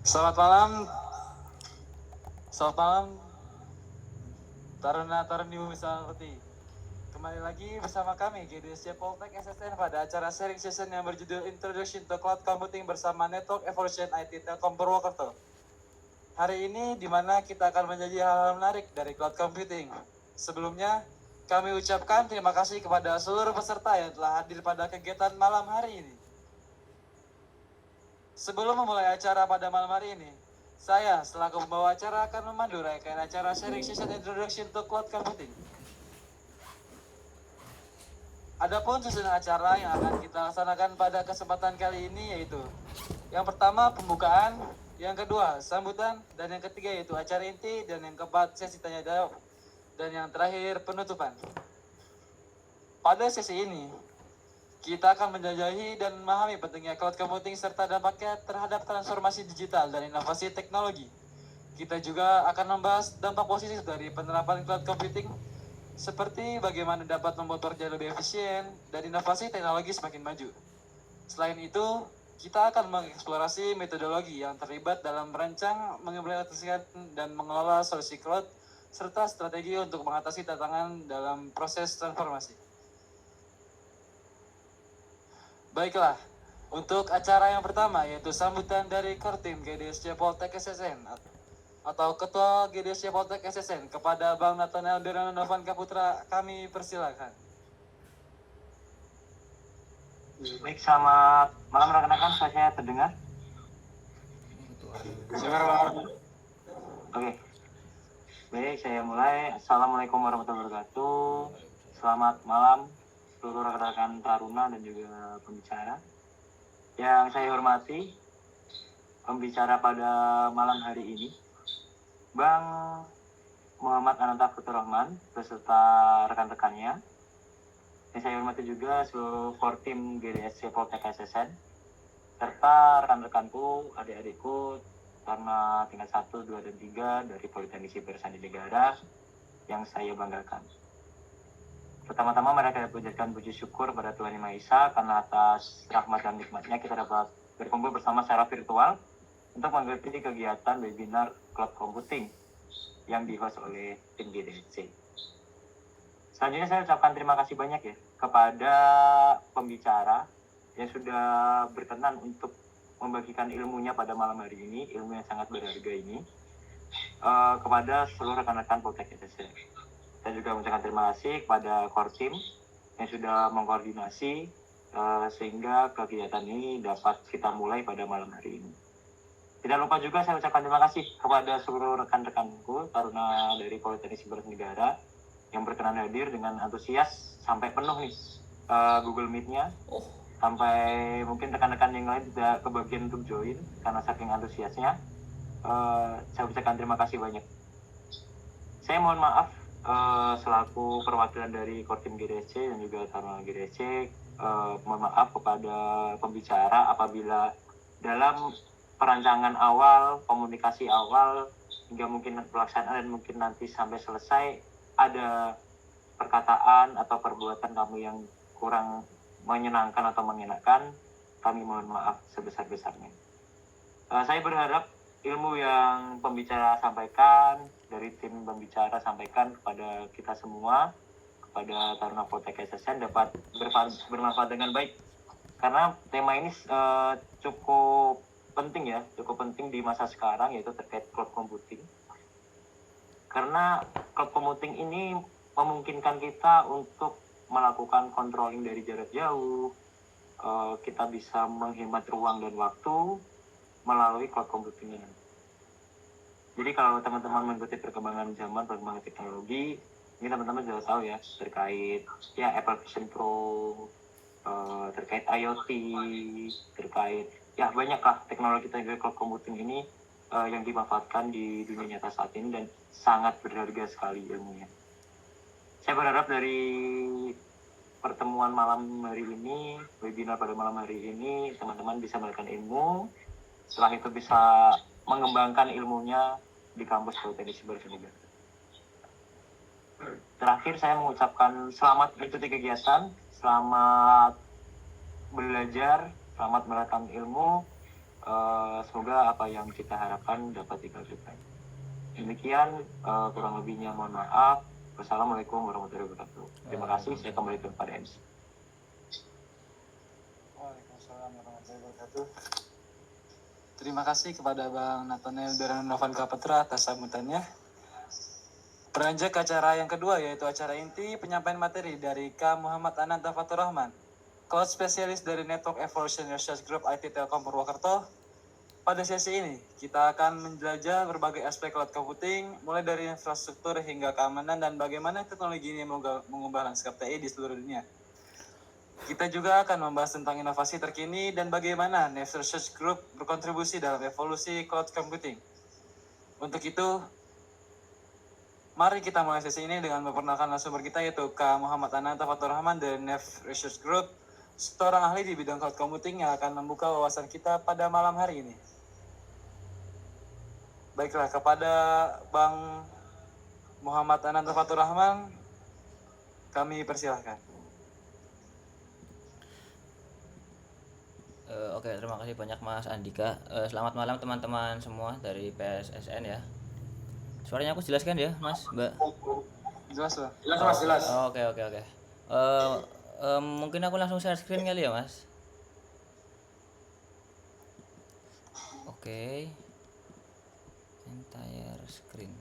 Selamat malam, selamat malam, Taruna-Taruni Wisawati. Kembali lagi bersama kami GDSC Poltek SSN pada acara sharing session yang berjudul Introduction to Cloud Computing bersama Network Evolution IT Telkom Purwokerto. Hari ini di mana kita akan menjadi hal-hal menarik dari cloud computing. Sebelumnya, kami ucapkan terima kasih kepada seluruh peserta yang telah hadir pada kegiatan malam hari ini. Sebelum memulai acara pada malam hari ini, saya selaku pembawa acara akan memandu rangkaian acara sharing session Introduction to Cloud Computing. Adapun susunan acara yang akan kita laksanakan pada kesempatan kali ini yaitu yang pertama pembukaan, yang kedua sambutan, dan yang ketiga yaitu acara inti, dan yang keempat sesi tanya jawab, dan yang terakhir penutupan. Pada sesi ini, kita akan menjelajahi dan memahami pentingnya cloud computing serta dampaknya terhadap transformasi digital dan inovasi teknologi. Kita juga akan membahas dampak positif dari penerapan cloud computing seperti bagaimana dapat membuat kerja lebih efisien dan inovasi teknologi semakin maju. Selain itu, kita akan mengeksplorasi metodologi yang terlibat dalam merancang, mengimplementasikan, dan mengelola solusi cloud, serta strategi untuk mengatasi tantangan dalam proses transformasi. Baiklah, untuk acara yang pertama yaitu sambutan dari Core Team GDSC Poltek SSN atau Ketua GDSC Poltek SSN kepada Bang Nathaniel Birano Novan Kaputra, kami persilakan. Baik, selamat malam rekan-rekan, saya terdengar? Oke. Baik, saya mulai. Assalamualaikum warahmatullahi wabarakatuh. Selamat malam seluruh rekan-rekan Taruna dan juga pembicara. Yang saya hormati, pembicara pada malam hari ini, Bang Muhammad Ananta Futurrahman beserta rekan-rekannya. Yang saya hormati juga seluruh core team GDSC Poltek SSN serta rekan-rekanku, adik-adikku karena tingkat 1, 2, dan 3 dari Politeknik Siber Sandi Negara yang saya banggakan. Pertama-tama mereka panjatkan puji syukur pada Tuhan Yang Maha Esa karena atas rahmat dan nikmatnya kita dapat berkumpul bersama secara virtual untuk mengikuti kegiatan webinar cloud computing yang di-host oleh tim GDSC. Selanjutnya saya ucapkan terima kasih banyak ya kepada pembicara yang sudah berkenan untuk membagikan ilmunya pada malam hari ini, ilmu yang sangat berharga ini, kepada seluruh rekan-rekan Poltek SSN. Saya juga mengucapkan terima kasih kepada core team yang sudah mengkoordinasi sehingga kegiatan ini dapat kita mulai pada malam hari ini. Tidak lupa juga saya ucapkan terima kasih kepada seluruh rekan-rekanku Taruna dari Politeknik Siber Negara yang berkenan hadir dengan antusias sampai penuh nih Google Meet-nya. Sampai mungkin rekan-rekan yang lain tidak kebagian untuk join karena saking antusiasnya. Saya ucapkan terima kasih banyak. Saya mohon maaf selaku perwakilan dari core team GDSC dan juga Taruna GDSC, mohon maaf kepada pembicara apabila dalam perancangan awal, komunikasi awal, hingga mungkin pelaksanaan dan mungkin nanti sampai selesai ada perkataan atau perbuatan kamu yang kurang menyenangkan atau mengenakan, kami mohon maaf sebesar-besarnya. Saya berharap ilmu yang pembicara sampaikan, dari tim pembicara sampaikan kepada kita semua, kepada Taruna Poltek SSN dapat bermanfaat dengan baik. Karena tema ini cukup penting ya, cukup penting di masa sekarang, yaitu terkait cloud computing. Karena cloud computing ini memungkinkan kita untuk melakukan controlling dari jarak jauh, kita bisa menghemat ruang dan waktu melalui cloud computing ini. Jadi kalau teman-teman mengikuti perkembangan zaman, perkembangan teknologi, ini teman-teman sudah tahu ya terkait ya Apple Vision Pro, terkait IoT, terkait ya banyaklah teknologi cloud computing ini yang dimanfaatkan di dunia nyata saat ini dan sangat berharga sekali ilmunya. Saya berharap dari pertemuan malam hari ini, webinar pada malam hari ini, teman-teman bisa mendapatkan ilmu, setelah itu bisa mengembangkan ilmunya di kampus Politeknik Siber Negara. Terakhir saya mengucapkan selamat mengikuti kegiatan, selamat belajar, selamat mendapatkan ilmu, Semoga apa yang kita harapkan dapat dikabulkan. Demikian, kurang lebihnya mohon maaf. Wassalamualaikum warahmatullahi wabarakatuh. Terima kasih, saya kembali kepada MC. Waalaikumsalam warahmatullahi wabarakatuh. Terima kasih kepada Bang Nathaniel Novan Kapetra atas sambutannya. Beranjak ke acara yang kedua, yaitu acara inti penyampaian materi dari K. Muhammad Ananta Fatur Rahman, Cloud Specialist dari Network Evolution Research Group IT Telkom Purwokerto. Pada sesi ini, kita akan menjelajah berbagai aspek cloud computing, mulai dari infrastruktur hingga keamanan dan bagaimana teknologi ini mengubah lanskap TI di seluruh dunia. Kita juga akan membahas tentang inovasi terkini dan bagaimana Nef Research Group berkontribusi dalam evolusi cloud computing. Untuk itu, mari kita mulai sesi ini dengan memperkenalkan narasumber kita, yaitu K. Muhammad Ananta Fatur Rahman dari Nef Research Group, seorang ahli di bidang cloud computing yang akan membuka wawasan kita pada malam hari ini. Baiklah, kepada Bang Muhammad Ananta Fatur Rahman, kami persilahkan. Oke, terima kasih banyak Mas Andika. Selamat malam teman-teman semua dari PSSN ya. Suaranya aku jelas kan ya, Mas, Mbak? Jelas, Bang. Jelas Mas, jelas. Oke. Mungkin aku langsung share screen kali ya, Mas. Oke. Entire screen.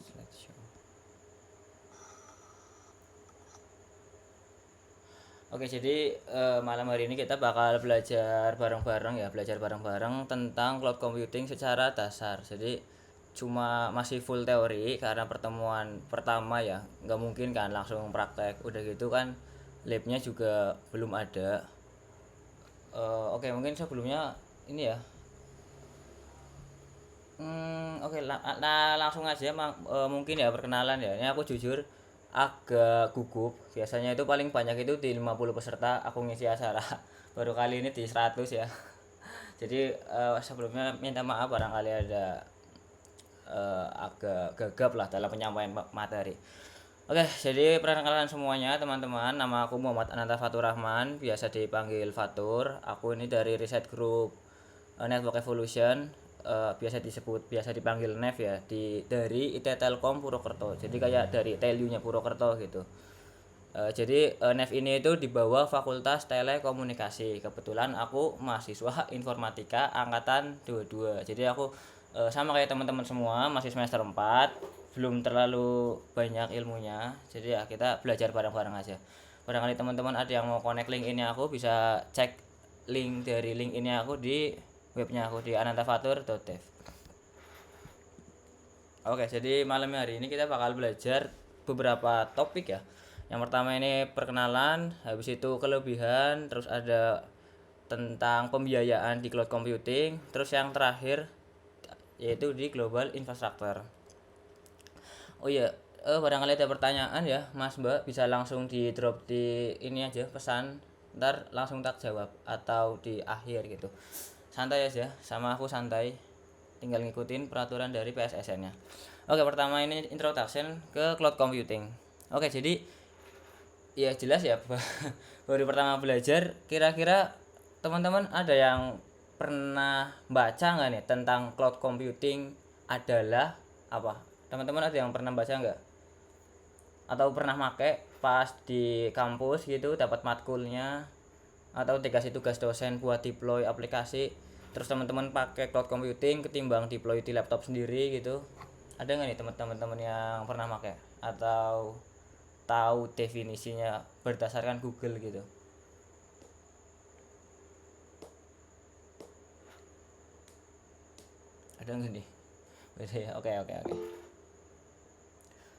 Slideshow. Oke, jadi malam hari ini kita bakal belajar bareng-bareng tentang cloud computing secara dasar. Jadi cuma masih full teori karena pertemuan pertama ya, nggak mungkin kan langsung praktek. Udah gitu kan labnya juga belum ada. Oke, mungkin sebelumnya ini ya. Langsung aja mungkin ya perkenalan ya. Ini aku jujur agak gugup. Biasanya itu paling banyak itu di 50 peserta aku ngisi acara. Baru kali ini di 100 ya. Jadi sebelumnya minta maaf barangkali ada agak gagap lah dalam penyampaian materi. Oke, jadi perkenalan semuanya teman-teman. Nama aku Muhammad Ananta Fatur Rahman, biasa dipanggil Fatur. Aku ini dari Riset Group Network Evolution, biasa dipanggil Nef ya, dari IT Telkom Purwokerto. Jadi kayak dari Telu-nya Purwokerto gitu. Jadi Nef ini itu di bawah Fakultas Telekomunikasi. Kebetulan aku mahasiswa informatika angkatan 22. Jadi aku sama kayak teman-teman semua masih semester 4, belum terlalu banyak ilmunya. Jadi ya kita belajar bareng-bareng aja. Barangkali teman-teman ada yang mau connect link ini, aku bisa cek link dari link ini aku di webnya aku di anantafatur.dev. Oke, jadi malam hari ini kita bakal belajar beberapa topik ya. Yang pertama ini perkenalan, habis itu kelebihan, terus ada tentang pembiayaan di cloud computing, terus yang terakhir yaitu di global infrastructure. Oh iya, barangkali ada pertanyaan ya Mas Mbak, bisa langsung di drop di ini aja pesan, ntar langsung tak jawab atau di akhir gitu. Santai aja, sama aku santai, tinggal ngikutin peraturan dari PSSN nya. Oke, pertama ini introduction ke cloud computing. Oke, jadi ya jelas ya baru pertama belajar, kira-kira teman-teman ada yang pernah baca nggak nih tentang cloud computing adalah apa? Teman-teman ada yang pernah baca nggak? Atau pernah make pas di kampus gitu, dapat matkulnya, atau dikasih tugas dosen buat deploy aplikasi, terus teman-teman pakai cloud computing ketimbang deploy di laptop sendiri gitu? Ada nggak nih teman-teman yang pernah make atau tahu definisinya berdasarkan Google gitu? Ada nggak nih? Oke.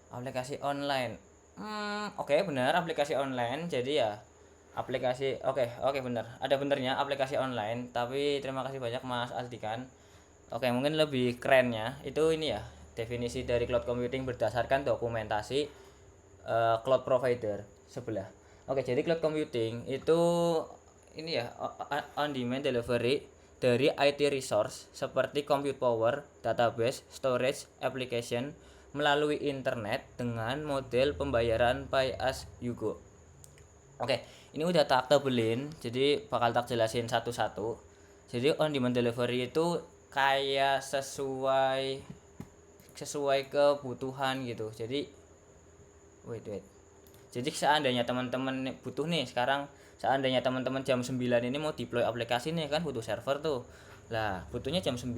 Aplikasi online. Oke, benar, aplikasi online. Jadi ya aplikasi oke benar. Ada benernya aplikasi online, tapi terima kasih banyak Mas Aldikan. Oke, mungkin lebih kerennya itu ini ya, definisi dari cloud computing berdasarkan dokumentasi cloud provider sebelah. Oke, jadi cloud computing itu ini ya, on demand delivery dari IT resource seperti compute power, database, storage, application melalui internet dengan model pembayaran pay as you go. Oke, ini udah tak tabelin, jadi bakal tak jelasin satu-satu. Jadi on demand delivery itu kayak sesuai sesuai kebutuhan gitu. Jadi wait. Jadi seandainya teman-teman butuh nih sekarang, seandainya teman-teman jam 9 ini mau deploy aplikasi nih kan butuh server tuh. Lah, butuhnya jam 9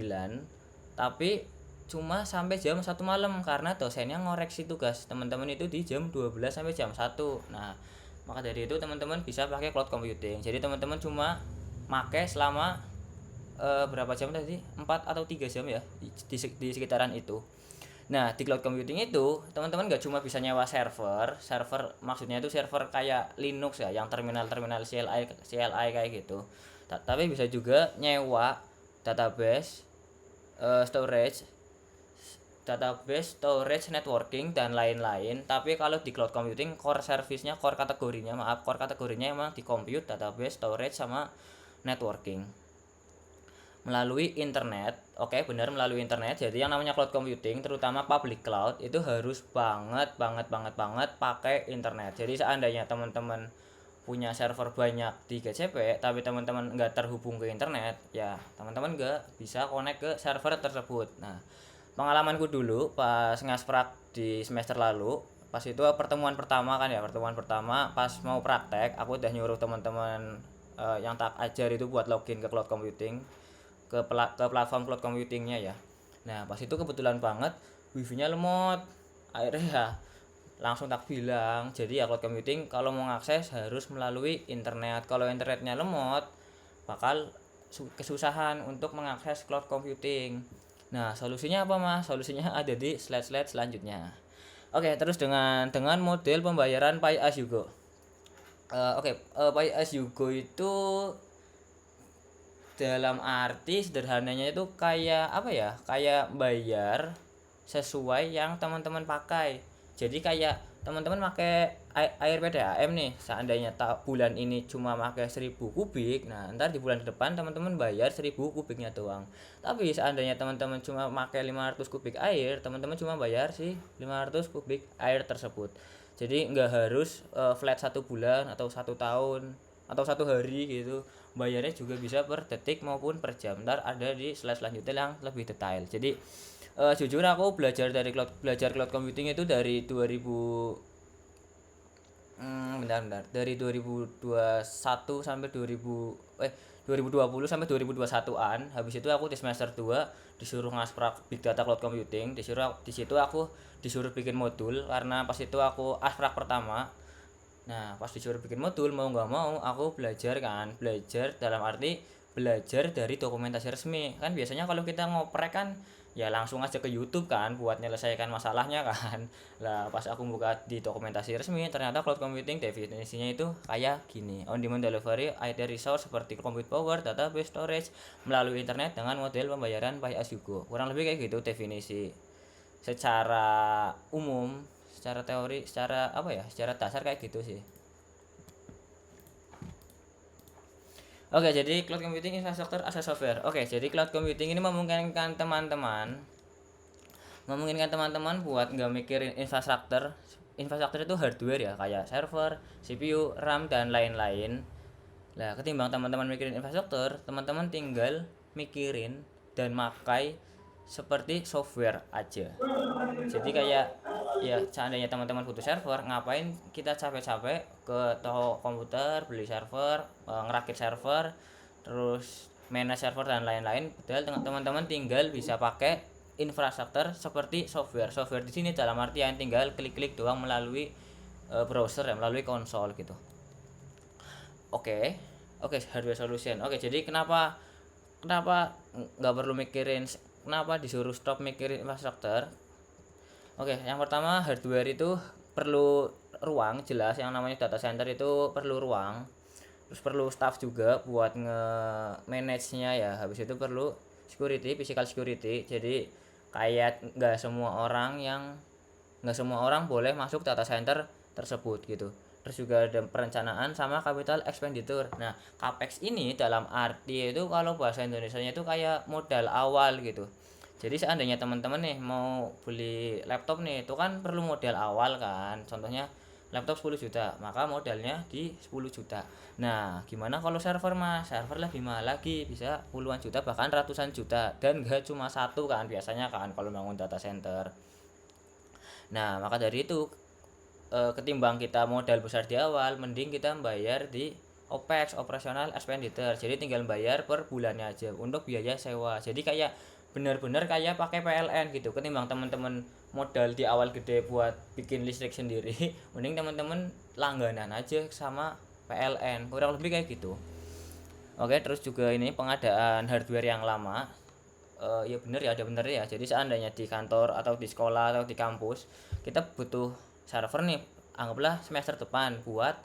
tapi cuma sampai jam 1 malam karena dosennya ngoreksi tugas teman-teman itu di jam 12 sampai jam 1. Nah, maka dari itu teman-teman bisa pakai cloud computing. Jadi teman-teman cuma pakai selama berapa jam tadi? 4 atau 3 jam ya di sekitaran itu. Nah, di cloud computing itu teman-teman nggak cuma bisa nyewa server maksudnya itu server kayak Linux ya, yang terminal-terminal CLI kayak gitu. Tapi bisa juga nyewa database, storage, networking dan lain-lain. Tapi kalau di cloud computing core kategorinya emang di compute, database, storage sama networking melalui internet. Oke, benar, melalui internet. Jadi yang namanya cloud computing terutama public cloud itu harus banget pakai internet. Jadi seandainya teman-teman punya server banyak di GCP tapi teman-teman nggak terhubung ke internet, ya teman-teman nggak bisa connect ke server tersebut. Nah, pengalamanku dulu pas ngasprak di semester lalu, pas itu pertemuan pertama pas mau praktek, aku udah nyuruh teman-teman yang tak ajar itu buat login ke cloud computing, ke platform cloud computingnya ya. Nah, pas itu kebetulan banget wifi-nya lemot. Akhirnya ya langsung tak bilang, jadi ya cloud computing kalau mau ngakses harus melalui internet. Kalau internetnya lemot bakal kesusahan untuk mengakses cloud computing. Nah, solusinya apa Mas? Solusinya ada di slide-slide selanjutnya. Oke, terus dengan model pembayaran pay as you go. Pay as you go itu dalam arti sederhananya itu kayak apa ya, kayak bayar sesuai yang teman-teman pakai. Jadi kayak teman-teman pakai air PDAM nih, seandainya bulan ini cuma pakai 1000 kubik, nah ntar di bulan depan teman-teman bayar 1000 kubiknya doang. Tapi seandainya teman-teman cuma pakai 500 kubik air, teman-teman cuma bayar sih 500 kubik air tersebut. Jadi nggak harus flat 1 bulan atau 1 tahun atau 1 hari gitu, bayarnya juga bisa per detik maupun per jam. Ntar ada di slide selanjutnya yang lebih detail. Jadi jujur aku belajar cloud computing itu dari 2021 sampai 2020 sampai 2021-an. Habis itu aku di semester 2 disuruh ngasprak big data cloud computing, di situ aku disuruh bikin modul karena pas itu aku asprak pertama. Nah, pas disuruh bikin modul, mau nggak mau aku belajar dalam arti belajar dari dokumentasi resmi. Kan biasanya kalau kita ngoprek kan ya langsung aja ke YouTube kan buat menyelesaikan masalahnya kan. Lah pas aku buka di dokumentasi resmi, ternyata cloud computing definisinya itu kayak gini. On demand delivery either resource seperti compute power, database, storage melalui internet dengan model pembayaran pay as you go. Kurang lebih kayak gitu definisi secara umum, secara teori, secara dasar kayak gitu sih. Oke, jadi cloud computing infrastructure as a software. Oke, jadi cloud computing ini memungkinkan teman-teman buat nggak mikirin infrastruktur. Infrastruktur itu hardware ya, kayak server, CPU, RAM dan lain-lain. Nah, ketimbang teman-teman mikirin infrastruktur, teman-teman tinggal mikirin dan makai seperti software aja. Jadi kayak ya seandainya teman-teman butuh server, ngapain kita capek-capek ke toko komputer beli server, ngerakit server, terus manage server dan lain-lain. Padahal teman-teman tinggal bisa pakai infrastruktur seperti software. Software di sini dalam artian tinggal klik-klik doang melalui browser ya, melalui konsol gitu. Oke, hardware solution. Oke, jadi kenapa nggak perlu mikirin, kenapa disuruh stop mikirin infrastruktur? Oke, yang pertama hardware itu perlu ruang, jelas yang namanya data center itu perlu ruang. Terus perlu staff juga buat nge-manage-nya ya. Habis itu perlu physical security. Jadi kayak nggak semua orang boleh masuk data center tersebut gitu. Terus juga ada perencanaan sama capital expenditure. Nah, capex ini dalam arti itu kalau bahasa Indonesianya itu kayak modal awal gitu. Jadi seandainya teman-teman nih mau beli laptop nih, itu kan perlu modal awal kan. Contohnya laptop 10 juta, maka modalnya di 10 juta. Nah, gimana kalau server Mas? Server lebih mahal lagi, bisa puluhan juta bahkan ratusan juta, dan gak cuma satu kan biasanya kan kalau bangun data center. Nah, maka dari itu ketimbang kita modal besar di awal, mending kita bayar di OPEX, operational expenditure. Jadi tinggal bayar per bulannya aja untuk biaya sewa. Jadi kayak bener-bener kayak pakai PLN gitu. Ketimbang teman-teman modal di awal gede buat bikin listrik sendiri, mending teman-teman langganan aja sama PLN. Kurang lebih kayak gitu. Oke, terus juga ini pengadaan hardware yang lama. Ya bener ya, ada bener ya. Jadi seandainya di kantor atau di sekolah atau di kampus kita butuh server nih, anggaplah semester depan buat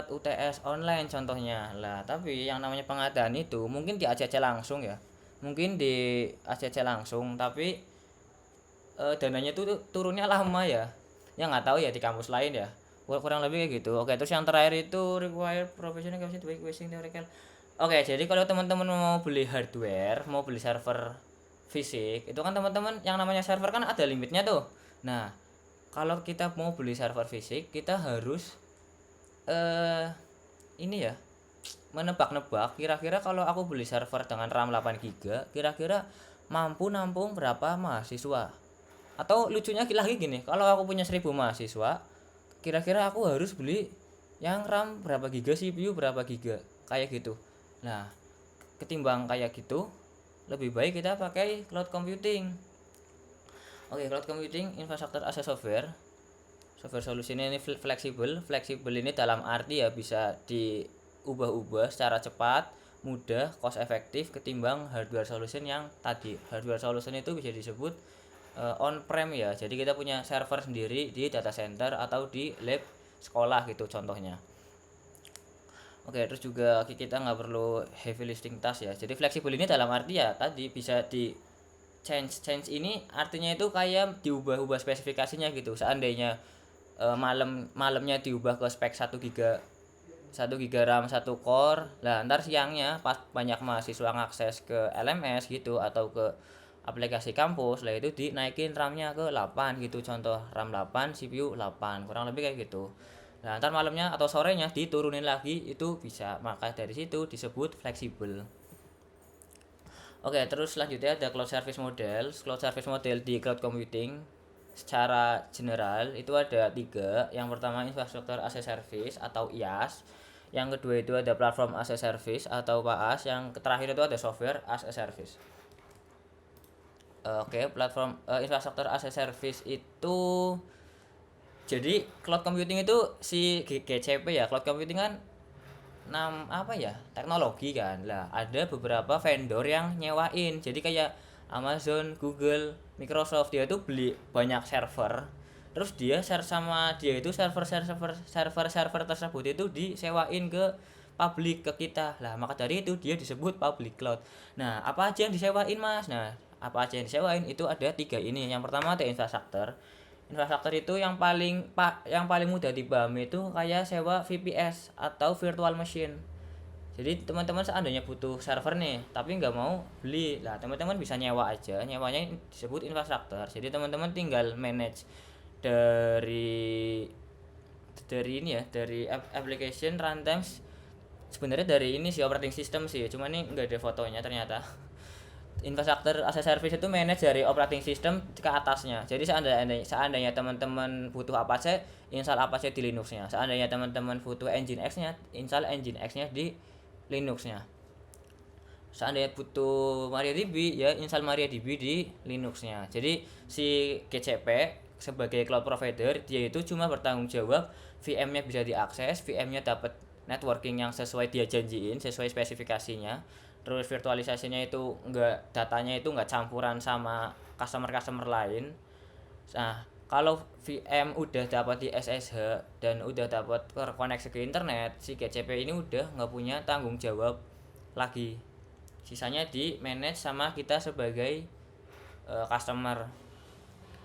UTS online contohnya lah. Tapi yang namanya pengadaan itu mungkin di ACC langsung ya, mungkin di ACC langsung, tapi dananya tuh turunnya lama ya. Ya nggak tahu ya di kampus lain ya, kurang lebih kayak gitu. Oke, terus yang terakhir itu require professional capacity to wasting theoretical. Oke, jadi kalau teman-teman mau beli hardware, mau beli server fisik, itu kan teman-teman yang namanya server kan ada limitnya tuh. Nah, kalau kita mau beli server fisik, kita harus ini ya, menebak-nebak kira-kira kalau aku beli server dengan RAM 8 GB, kira-kira mampu nampung berapa mahasiswa. Atau lucunya lagi gini, kalau aku punya 1000 mahasiswa, kira-kira aku harus beli yang RAM berapa giga, CPU berapa giga, kayak gitu. Nah, ketimbang kayak gitu, lebih baik kita pakai cloud computing. Oke, cloud computing infrastructure as a software solution ini fleksibel ini dalam arti ya bisa diubah-ubah secara cepat, mudah, cost efektif ketimbang hardware solution yang tadi. Hardware solution itu bisa disebut on-prem ya, jadi kita punya server sendiri di data center atau di lab sekolah gitu contohnya. Oke, terus juga kita nggak perlu heavy lifting task ya. Jadi fleksibel ini dalam arti ya tadi bisa di change ini artinya itu kayak diubah-ubah spesifikasinya gitu. Seandainya malamnya diubah ke spek 1 giga RAM 1 core, lah ntar siangnya pas banyak mahasiswa ngakses ke LMS gitu atau ke aplikasi kampus, lah itu dinaikin RAM-nya ke 8 gitu, contoh RAM 8 CPU 8, kurang lebih kayak gitu. Nah, ntar malamnya atau sorenya diturunin lagi, itu bisa. Maka dari situ disebut fleksibel. Oke, terus selanjutnya ada cloud service model. Cloud service model di cloud computing secara general itu ada 3. Yang pertama infrastructure as a service atau IaaS. Yang kedua itu ada platform as a service atau PaaS. Yang terakhir itu ada software as a service. Oke, platform infrastructure as a service itu, jadi cloud computing itu si GCP ya. Cloud computing kan teknologi kan. Lah ada beberapa vendor yang nyewain. Jadi kayak Amazon, Google, Microsoft, dia tuh beli banyak server. Terus dia share sama dia itu server tersebut itu disewain ke publik, ke kita. Lah maka dari itu dia disebut public cloud. Nah, apa aja yang disewain, Mas? Nah, apa aja yang disewain itu ada 3 ini. Yang pertama ada infrastruktur. Infrastruktur itu yang paling mudah dipahami itu kayak sewa VPS atau virtual machine. Jadi teman-teman seandainya butuh server nih tapi nggak mau beli, lah teman-teman bisa nyewa aja. Nyewanya disebut infrastruktur. Jadi teman-teman tinggal manage dari ini ya, dari application runtime. Sebenarnya dari ini sih operating system sih, cuma ini nggak ada fotonya ternyata. Infrastructure as a service itu manage dari operating system ke atasnya. Jadi seandainya teman-teman butuh Apache, install Apache di Linuxnya. Seandainya teman-teman butuh Nginx-nya, install Nginx-nya di Linuxnya. Seandainya butuh MariaDB, ya install MariaDB di Linuxnya. Jadi si GCP sebagai cloud provider, dia itu cuma bertanggung jawab VM-nya bisa diakses, VM-nya dapat networking yang sesuai dia janjiin, sesuai spesifikasinya. Terus virtualisasinya itu datanya itu enggak campuran sama customer lain. Nah, kalau VM udah dapat di SSH dan udah dapat terkoneksi ke internet, si GCP ini udah nggak punya tanggung jawab lagi. Sisanya di manage sama kita sebagai customer.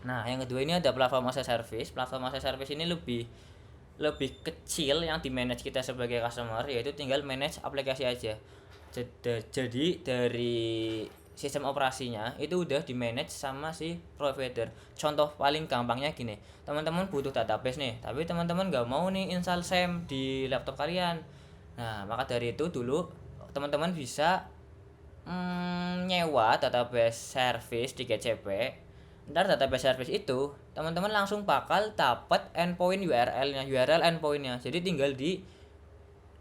Nah, yang kedua ini ada platform as a service. Platform as a service ini lebih kecil yang di manage kita sebagai customer, yaitu tinggal manage aplikasi aja. Jadi dari sistem operasinya itu udah di manage sama si provider. Contoh paling gampangnya gini, teman-teman butuh database nih, tapi teman-teman nggak mau nih install SAM di laptop kalian. Nah, maka dari itu dulu teman-teman bisa nyewa database service di GCP. Ntar database service itu teman-teman langsung bakal dapat endpoint URL endpointnya. Jadi tinggal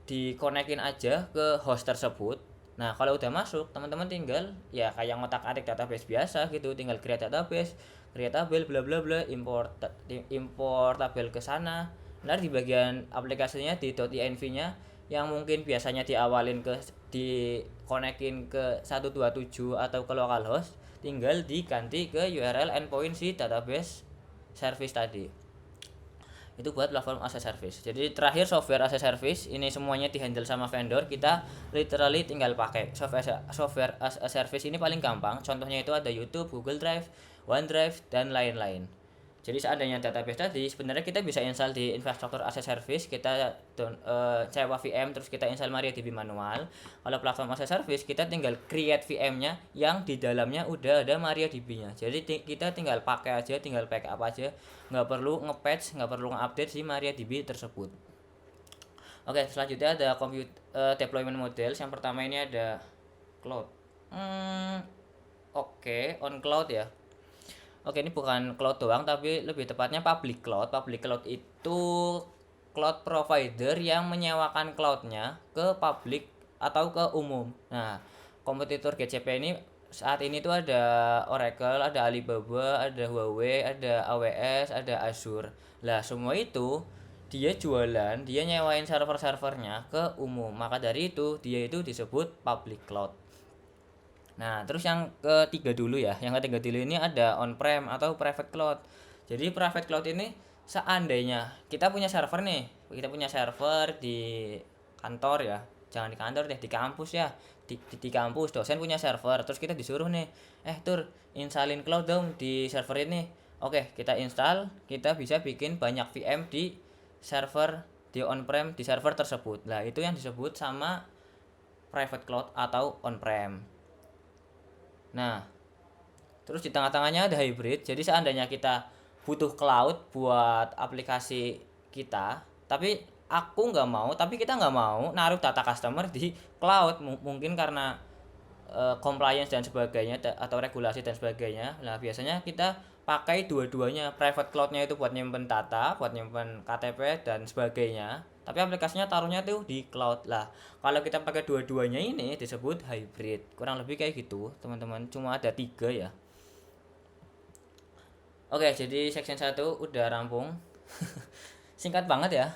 dikonekin aja ke host tersebut. Nah, kalau udah masuk, teman-teman tinggal ya kayak ngotak-atik database biasa gitu, tinggal create database, create table bla bla bla, import tabel ke sana. Ntar di bagian aplikasinya di .env-nya yang mungkin biasanya diawalin dikonekin ke 127 atau ke localhost, tinggal diganti ke URL endpoint si database service tadi. Itu buat platform as a service. Jadi terakhir software as a service ini semuanya dihandle sama vendor, kita literally tinggal pakai software as a service. Ini paling gampang, contohnya itu ada YouTube, Google Drive, OneDrive, dan lain-lain. Jadi seandainya database tadi sebenarnya kita bisa install di infrastruktur as a service, kita sewa VM terus kita install MariaDB manual. Kalau platform as a service kita tinggal create VM-nya yang di dalamnya udah ada MariaDB-nya. Jadi kita tinggal pakai aja, tinggal backup aja, nggak perlu nge-patch, nggak perlu nge-update si MariaDB tersebut. Oke, selanjutnya ada deployment models. Yang pertama ini ada cloud. Oke, on cloud ya. Oke, ini bukan cloud doang tapi lebih tepatnya public cloud. Public cloud itu cloud provider yang menyewakan cloudnya ke public atau ke umum. Nah, kompetitor GCP ini saat ini tuh ada Oracle, ada Alibaba, ada Huawei, ada AWS, ada Azure. Lah, semua itu dia jualan, dia nyewain server-servernya ke umum. Maka dari itu dia itu disebut public cloud. Nah, terus yang ketiga dulu ya. Yang ketiga dulu ini ada on-prem atau private cloud. Jadi private cloud ini seandainya kita punya server nih, kita punya server di kantor ya. Jangan di kantor deh, di kampus ya. Di kampus dosen punya server, terus kita disuruh nih, Tur, installin cloud dong di server ini. Oke, kita install, kita bisa bikin banyak VM di server di on-prem di server tersebut. Nah, itu yang disebut sama private cloud atau on-prem. Nah, terus di tengah-tengahnya ada hybrid. Jadi seandainya kita butuh cloud buat aplikasi kita, tapi kita nggak mau naruh data customer di cloud, mungkin karena compliance dan sebagainya atau regulasi dan sebagainya. Nah, biasanya kita pakai dua-duanya. Private cloudnya itu buat nyimpen data, buat nyimpen KTP dan sebagainya, tapi aplikasinya taruhnya tuh di cloud. Lah, kalau kita pakai dua-duanya ini disebut hybrid. Kurang lebih kayak gitu, teman-teman. Cuma ada 3 ya. Oke, jadi section 1 udah rampung. Singkat banget ya.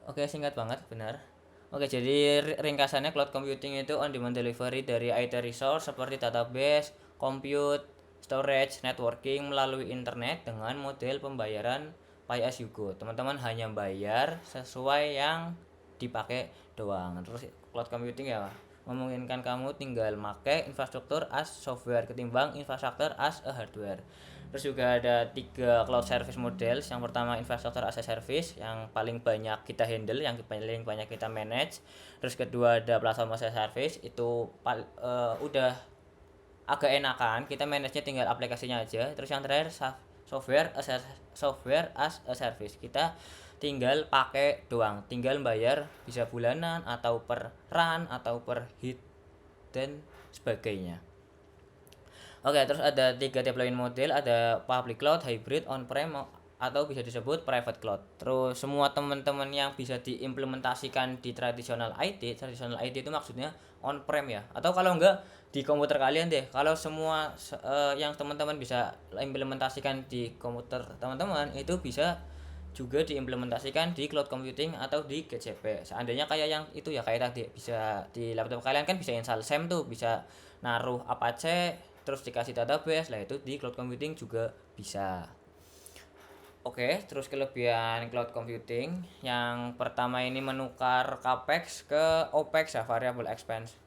Oke, singkat banget, benar. Oke, jadi ringkasannya cloud computing itu on demand delivery dari IT resource seperti database, compute, storage, networking melalui internet dengan model pembayaran pay as you go. Teman-teman hanya bayar sesuai yang dipakai doang. Terus cloud computing ya memungkinkan kamu tinggal pakai infrastruktur as software ketimbang infrastruktur as a hardware. Terus juga ada 3 cloud service models. Yang pertama infrastructure as a service yang paling banyak kita handle, yang paling banyak kita manage. Terus kedua ada platform as a service, itu udah agak enakan, kita manage-nya tinggal aplikasinya aja. Terus yang terakhir software as a service, kita tinggal pakai doang, tinggal bayar bisa bulanan atau per run atau per hit dan sebagainya. Oke, terus ada 3 deployment model, ada public cloud, hybrid, on-prem, atau bisa disebut private cloud. Terus semua teman-teman yang bisa diimplementasikan di traditional IT itu maksudnya on-prem ya. Atau kalau enggak di komputer kalian deh. Kalau semua yang teman-teman bisa implementasikan di komputer teman-teman itu bisa juga diimplementasikan di cloud computing atau di GCP. Seandainya kayak yang itu ya, kayak tadi bisa di laptop kalian kan bisa install SAM tuh, bisa naruh Apache terus dikasih database lah, itu di cloud computing juga bisa. Oke, terus kelebihan cloud computing yang pertama ini menukar capex ke opex ya, variable expense.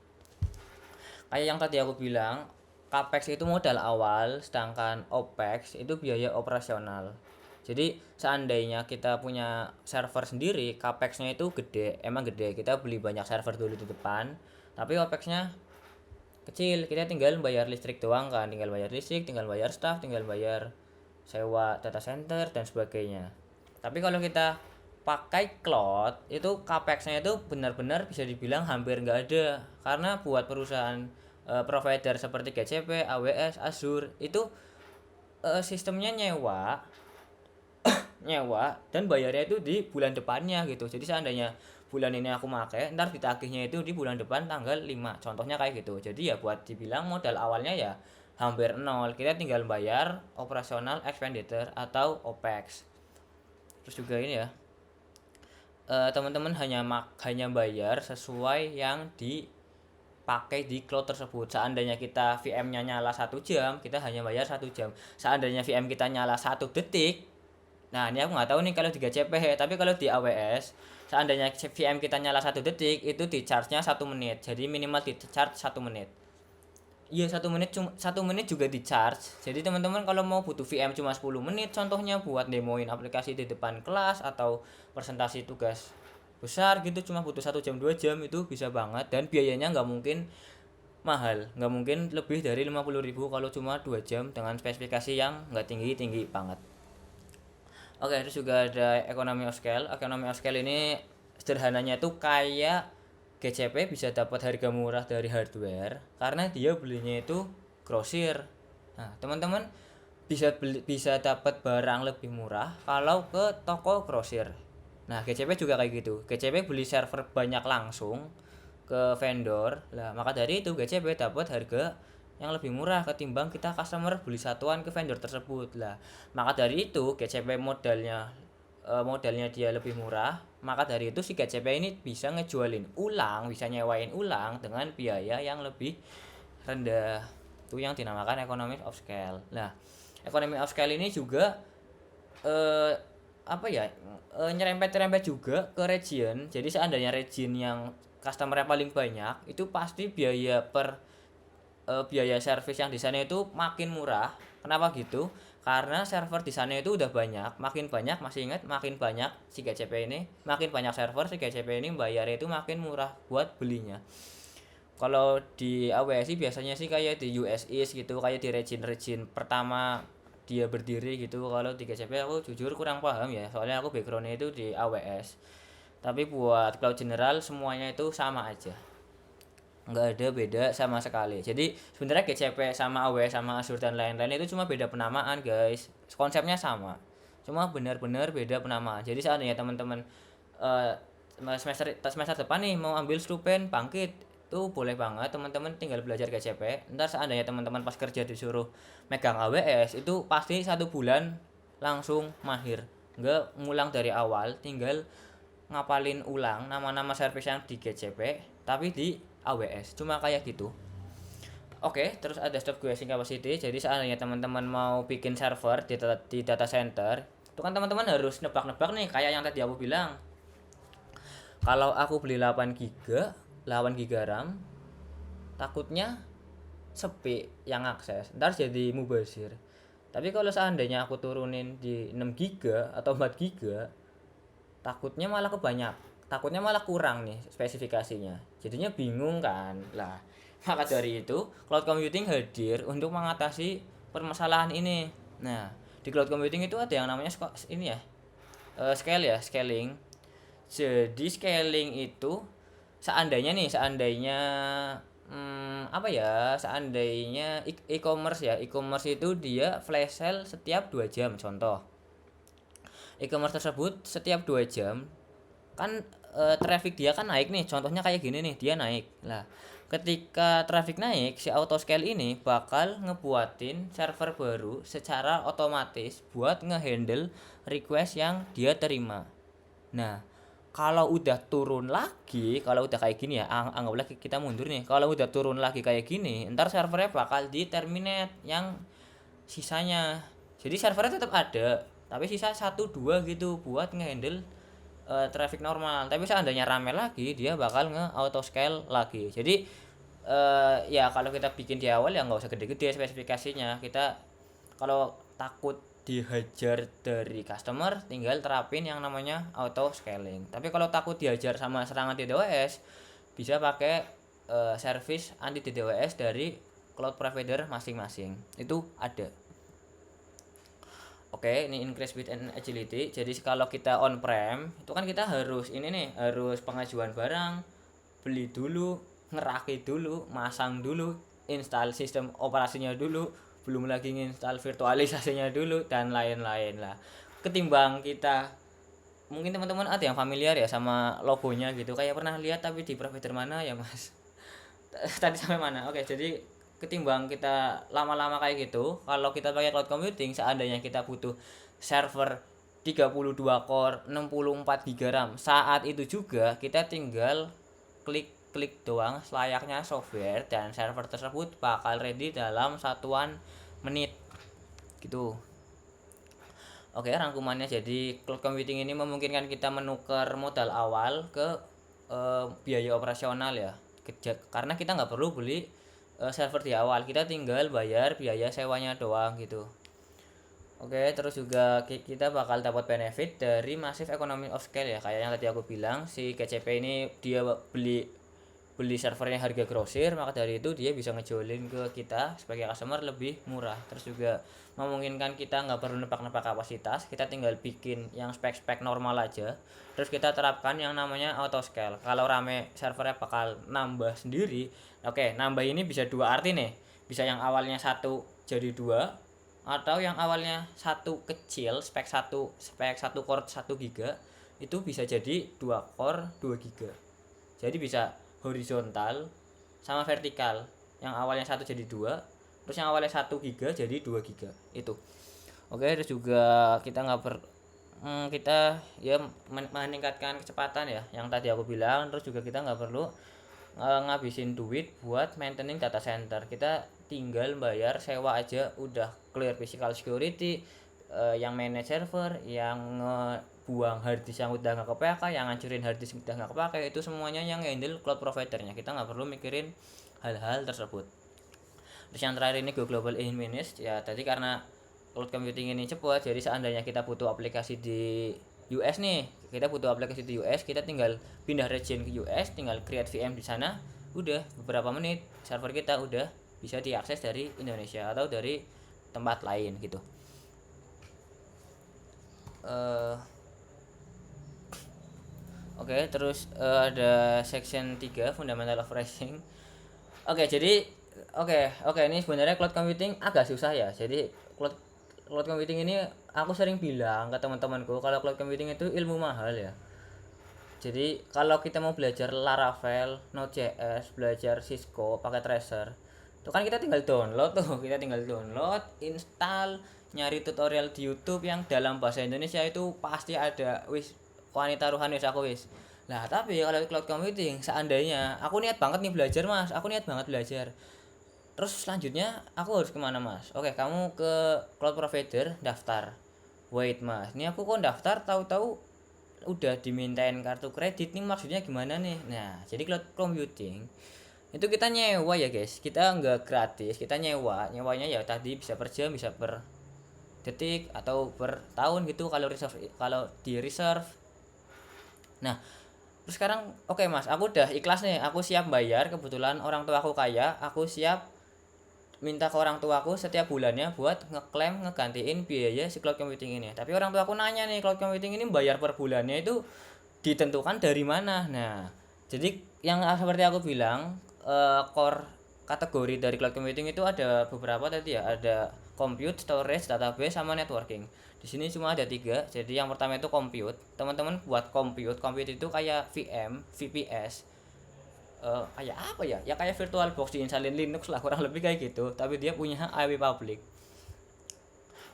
Kayak yang tadi aku bilang, capex itu modal awal, sedangkan opex itu biaya operasional. Jadi seandainya kita punya server sendiri, capexnya itu gede, emang gede, kita beli banyak server dulu di depan, tapi opexnya kecil, kita tinggal bayar listrik doang kan, tinggal bayar listrik, tinggal bayar staff, tinggal bayar sewa data center dan sebagainya. Tapi kalau kita pakai cloud itu capex-nya itu benar-benar bisa dibilang hampir nggak ada, karena buat perusahaan provider seperti GCP, AWS, Azure itu sistemnya nyewa dan bayarnya itu di bulan depannya gitu. Jadi seandainya bulan ini aku pakai, ntar ditagihnya itu di bulan depan tanggal 5, contohnya kayak gitu. Jadi ya buat dibilang modal awalnya ya hampir nol, kita tinggal bayar operasional expenditure atau OPEX. Terus juga ini ya, teman-teman hanya bayar sesuai yang dipakai di cloud tersebut. Seandainya kita VM-nya nyala 1 jam, kita hanya bayar 1 jam. Seandainya VM kita nyala 1 detik, nah ini aku nggak tahu nih kalau di GCP, tapi kalau di AWS seandainya VM kita nyala 1 detik itu di charge-nya 1 menit, jadi minimal di charge 1 menit. Iya 1 menit juga di charge. Jadi teman-teman kalau mau butuh VM cuma 10 menit contohnya buat demoin aplikasi di depan kelas atau presentasi tugas besar gitu, cuma butuh 1 jam 2 jam itu bisa banget, dan biayanya nggak mungkin mahal, nggak mungkin lebih dari 50.000 kalau cuma 2 jam dengan spesifikasi yang nggak tinggi banget. Oke, terus juga ada economy of scale. Economy of scale ini sederhananya tuh kayak GCP bisa dapat harga murah dari hardware karena dia belinya itu grosir. Nah, teman-teman bisa dapat barang lebih murah kalau ke toko grosir. Nah, GCP juga kayak gitu. GCP beli server banyak langsung ke vendor. Lah, maka dari itu GCP dapat harga yang lebih murah ketimbang kita customer beli satuan ke vendor tersebut. Lah, maka dari itu GCP modalnya dia lebih murah. Maka dari itu si GCP ini bisa ngejualin ulang, bisa nyewain ulang dengan biaya yang lebih rendah. Itu yang dinamakan economy of scale. Nah, economy of scale ini juga nyerempet juga ke region. Jadi seandainya region yang customer-nya paling banyak, itu pasti biaya service yang di sana itu makin murah. Kenapa gitu? Karena server di sana itu udah banyak, makin banyak, masih ingat, makin banyak si GCP ini, makin banyak server si GCP ini bayarnya itu makin murah buat belinya. Kalau di AWS sih biasanya sih kayak di US East gitu, kayak di region pertama dia berdiri gitu. Kalau di GCP aku jujur kurang paham ya, soalnya aku backgroundnya itu di AWS. Tapi buat cloud general semuanya itu sama aja, nggak ada beda sama sekali. Jadi sebenarnya GCP sama AWS sama Azure dan lain-lain itu cuma beda penamaan guys, konsepnya sama, cuma benar-benar beda penamaan. Jadi seandainya teman-teman uh, semester depan nih mau ambil Stupen Bangkit, itu boleh banget teman-teman tinggal belajar GCP. Ntar seandainya teman-teman pas kerja disuruh megang AWS itu pasti 1 bulan langsung mahir, nggak ngulang dari awal, tinggal ngapalin ulang nama-nama service yang di GCP tapi di AWS, cuma kayak gitu. Oke, terus ada stop queuing capacity. Jadi seandainya teman-teman mau bikin server di data center, itu kan teman-teman harus nebak-nebak nih, kayak yang tadi aku bilang. Kalau aku beli 8 GB RAM, takutnya sepi yang akses, ntar jadi mubazir. Tapi kalau seandainya aku turunin di 6 GB atau 4 GB, takutnya malah kurang nih spesifikasinya, jadinya bingung kan. Lah, maka dari itu cloud computing hadir untuk mengatasi permasalahan ini. Nah, di cloud computing itu ada yang namanya scaling. Jadi scaling itu seandainya e-commerce itu dia flash sale setiap 2 jam contoh. E-commerce tersebut setiap 2 jam kan traffic dia kan naik nih, contohnya kayak gini nih, dia naik. Lah, ketika traffic naik, si auto scale ini bakal ngebuatin server baru secara otomatis buat ngehandle request yang dia terima. Nah, kalau udah turun lagi, kalau udah kayak gini ya, anggaplah kita mundur nih, kalau udah turun lagi kayak gini, ntar servernya bakal di terminate yang sisanya. Jadi servernya tetap ada, tapi sisa 1-2 gitu buat ngehandle traffic normal. Tapi seandainya rame lagi, dia bakal nge-auto scale lagi. Jadi ya kalau kita bikin di awal ya nggak usah gede-gede spesifikasinya. Kita kalau takut dihajar dari customer, tinggal terapin yang namanya auto scaling. Tapi kalau takut dihajar sama serangan DDoS, bisa pakai service anti DDoS dari cloud provider masing-masing. Itu ada. Oke, ini increase speed and agility. Jadi kalau kita on-prem, itu kan kita harus ini nih, harus pengajuan barang, beli dulu, ngerakit dulu, masang dulu, install sistem operasinya dulu, belum lagi install virtualisasinya dulu dan lain-lain lah. Ketimbang kita, mungkin teman-teman ada yang familiar ya sama logonya gitu, kayak pernah lihat tapi di provider mana ya Mas? Tadi sampai mana? Oke, jadi ketimbang kita lama-lama kayak gitu, kalau kita pakai cloud computing, seandainya kita butuh server 32 core 64 GB RAM, saat itu juga kita tinggal klik doang selayaknya software, dan server tersebut bakal ready dalam satuan menit gitu. Oke, rangkumannya, jadi cloud computing ini memungkinkan kita menukar modal awal ke biaya operasional ya, karena kita nggak perlu beli server di awal, kita tinggal bayar biaya sewanya doang gitu. Oke, terus juga kita bakal dapat benefit dari massive economy of scale ya, kayak yang tadi aku bilang, si KCP ini dia beli servernya harga grosir, maka dari itu dia bisa ngejolin ke kita sebagai customer lebih murah. Terus juga memungkinkan kita nggak perlu nebak-nebak kapasitas, kita tinggal bikin yang spek-spek normal aja, terus kita terapkan yang namanya auto scale. Kalau rame servernya bakal nambah sendiri. Oke, nambah ini bisa dua arti nih, bisa yang awalnya 1 jadi 2, atau yang awalnya 1 kecil spek 1 core 1 giga itu bisa jadi 2 core 2 giga. Jadi bisa horizontal sama vertikal, yang awalnya 1 jadi 2, terus yang awalnya 1 giga jadi 2 giga itu. Oke, terus juga kita kita ya meningkatkan kecepatan ya, yang tadi aku bilang. Terus juga kita nggak perlu ngabisin duit buat maintaining data center, kita tinggal bayar sewa aja udah clear physical security, yang manage server, yang buang harddisk yang udah nggak kepakai, yang ngancurin harddisk udah nggak kepakai, itu semuanya yang handle cloud providernya, kita nggak perlu mikirin hal-hal tersebut. Terus yang terakhir ini go global in minutes ya, tadi karena cloud computing ini cepat, jadi seandainya kita butuh aplikasi di US nih, kita butuh aplikasi di US, kita tinggal pindah region ke US, tinggal create VM di sana, udah beberapa menit server kita udah bisa diakses dari Indonesia atau dari tempat lain gitu. Oke, terus ada section 3 fundamental of racing. Jadi ini sebenarnya cloud computing agak susah ya. Jadi cloud computing ini aku sering bilang ke teman-temanku kalau cloud computing itu ilmu mahal ya. Jadi kalau kita mau belajar Laravel, Node.js, belajar Cisco pakai Tracer, itu kan kita tinggal download, install, nyari tutorial di YouTube yang dalam bahasa Indonesia, itu pasti ada wanita ruhani aku Nah, tapi kalau cloud computing, seandainya aku niat banget nih belajar Mas, terus selanjutnya aku harus kemana Mas? Oke, kamu ke cloud provider daftar. Wait Mas, ini aku kok daftar tahu-tahu udah dimintain kartu kredit, nih maksudnya gimana nih? Nah, jadi cloud computing itu kita nyewa ya guys, kita nggak gratis, kita nyewanya ya tadi bisa per jam, bisa per detik atau per tahun gitu kalau di reserve. Nah, terus sekarang oke Mas, aku udah ikhlas nih, aku siap bayar, kebetulan orang tua aku kaya, aku siap minta ke orang tuaku setiap bulannya buat ngeklaim ngegantiin biaya si cloud computing ini. Tapi orang tua aku nanya nih, cloud computing ini bayar per bulannya itu ditentukan dari mana? Nah, jadi yang seperti aku bilang, core kategori dari cloud computing itu ada beberapa tadi ya, ada compute, storage, database, sama networking. Di sini cuma ada 3. Jadi yang pertama itu compute. Teman-teman buat compute itu kayak VM, VPS, kayak apa ya? Ya kayak virtual box diinstalin Linux lah, kurang lebih kayak gitu. Tapi dia punya IP public.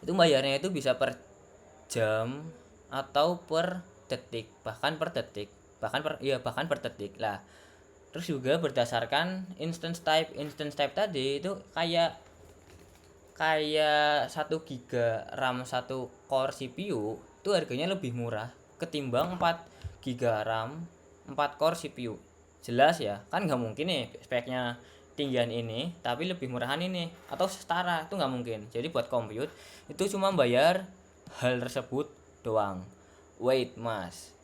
Itu bayarnya itu bisa per jam atau per detik, bahkan per detik lah. Terus juga berdasarkan instance type tadi, itu kayak 1 giga RAM 1 core CPU itu harganya lebih murah ketimbang 4 giga RAM 4 core CPU. Jelas ya, kan nggak mungkin nih speknya tinggian ini tapi lebih murahan ini, atau setara, itu nggak mungkin. Jadi buat compute itu cuma bayar hal tersebut doang. Wait Mas,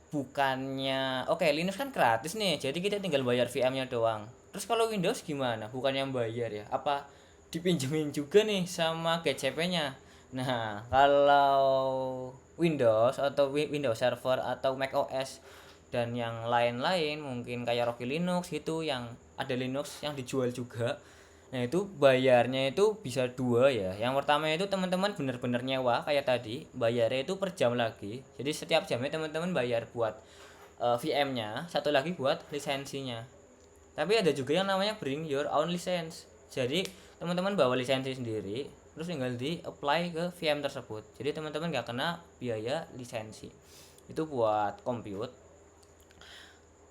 bukannya oke Linux kan gratis nih, jadi kita tinggal bayar VM-nya doang. Terus kalau Windows gimana? Bukannya bayar ya? Apa dipinjemin juga nih sama GCP-nya? Nah, kalau Windows atau Windows Server atau Mac OS dan yang lain-lain mungkin kayak Rocky Linux gitu yang ada Linux yang dijual juga. Nah, itu bayarnya itu bisa dua ya. Yang pertama itu teman-teman bener-bener nyewa kayak tadi, bayarnya itu per jam lagi. Jadi setiap jamnya teman-teman bayar buat VM-nya, satu lagi buat lisensinya. Tapi ada juga yang namanya bring your own license. Jadi teman-teman bawa lisensi sendiri, terus tinggal di apply ke VM tersebut. Jadi teman-teman nggak kena biaya lisensi. Itu buat compute.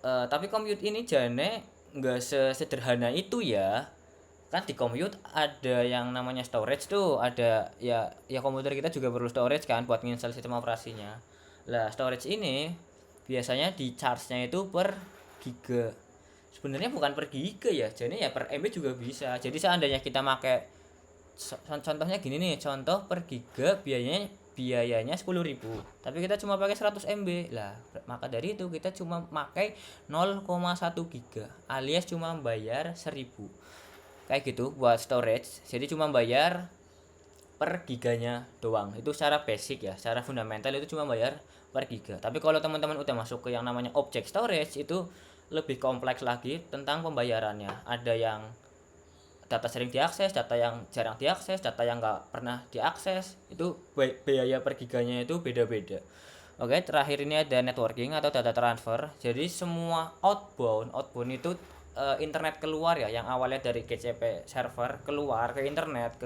Tapi compute ini jane nggak sesederhana itu ya. Kan di compute ada yang namanya storage tuh, ada ya komputer kita juga perlu storage kan buat nginstal sistem operasinya. Lah storage ini biasanya di charge-nya itu per giga. Sebenarnya bukan per giga ya, jadi ya per MB juga bisa. Jadi seandainya kita pakai contohnya gini nih, contoh per giga biayanya 10.000, tapi kita cuma pakai 100 MB lah, maka dari itu kita cuma pakai 0,1 giga alias cuma bayar 1.000 kayak gitu buat storage. Jadi cuma bayar per giganya doang, itu secara basic ya, secara fundamental itu cuma bayar per giga. Tapi kalau teman-teman udah masuk ke yang namanya object storage, itu lebih kompleks lagi tentang pembayarannya. Ada yang data sering diakses, data yang jarang diakses, data yang nggak pernah diakses, itu biaya per giganya itu beda-beda. Oke, terakhir ini ada networking atau data transfer. Jadi semua outbound itu internet keluar ya, yang awalnya dari GCP server keluar ke internet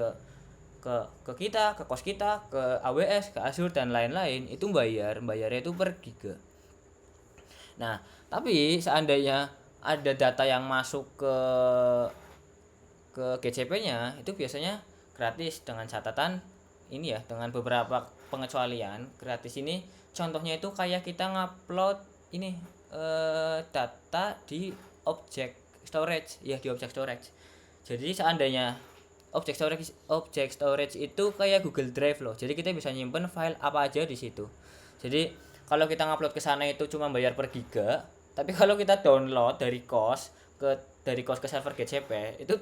ke kita, ke kos kita, ke AWS, ke Azure dan lain-lain, itu bayarnya itu per giga. Nah, tapi seandainya ada data yang masuk ke GCP-nya, itu biasanya gratis dengan catatan ini ya, dengan beberapa pengecualian. Gratis ini contohnya itu kayak kita ngupload ini data di object storage ya, di object storage. Jadi seandainya object storage itu kayak Google Drive loh. Jadi kita bisa nyimpen file apa aja di situ. Jadi kalau kita ngupload ke sana itu cuma bayar per giga, tapi kalau kita download dari kos ke server GCP itu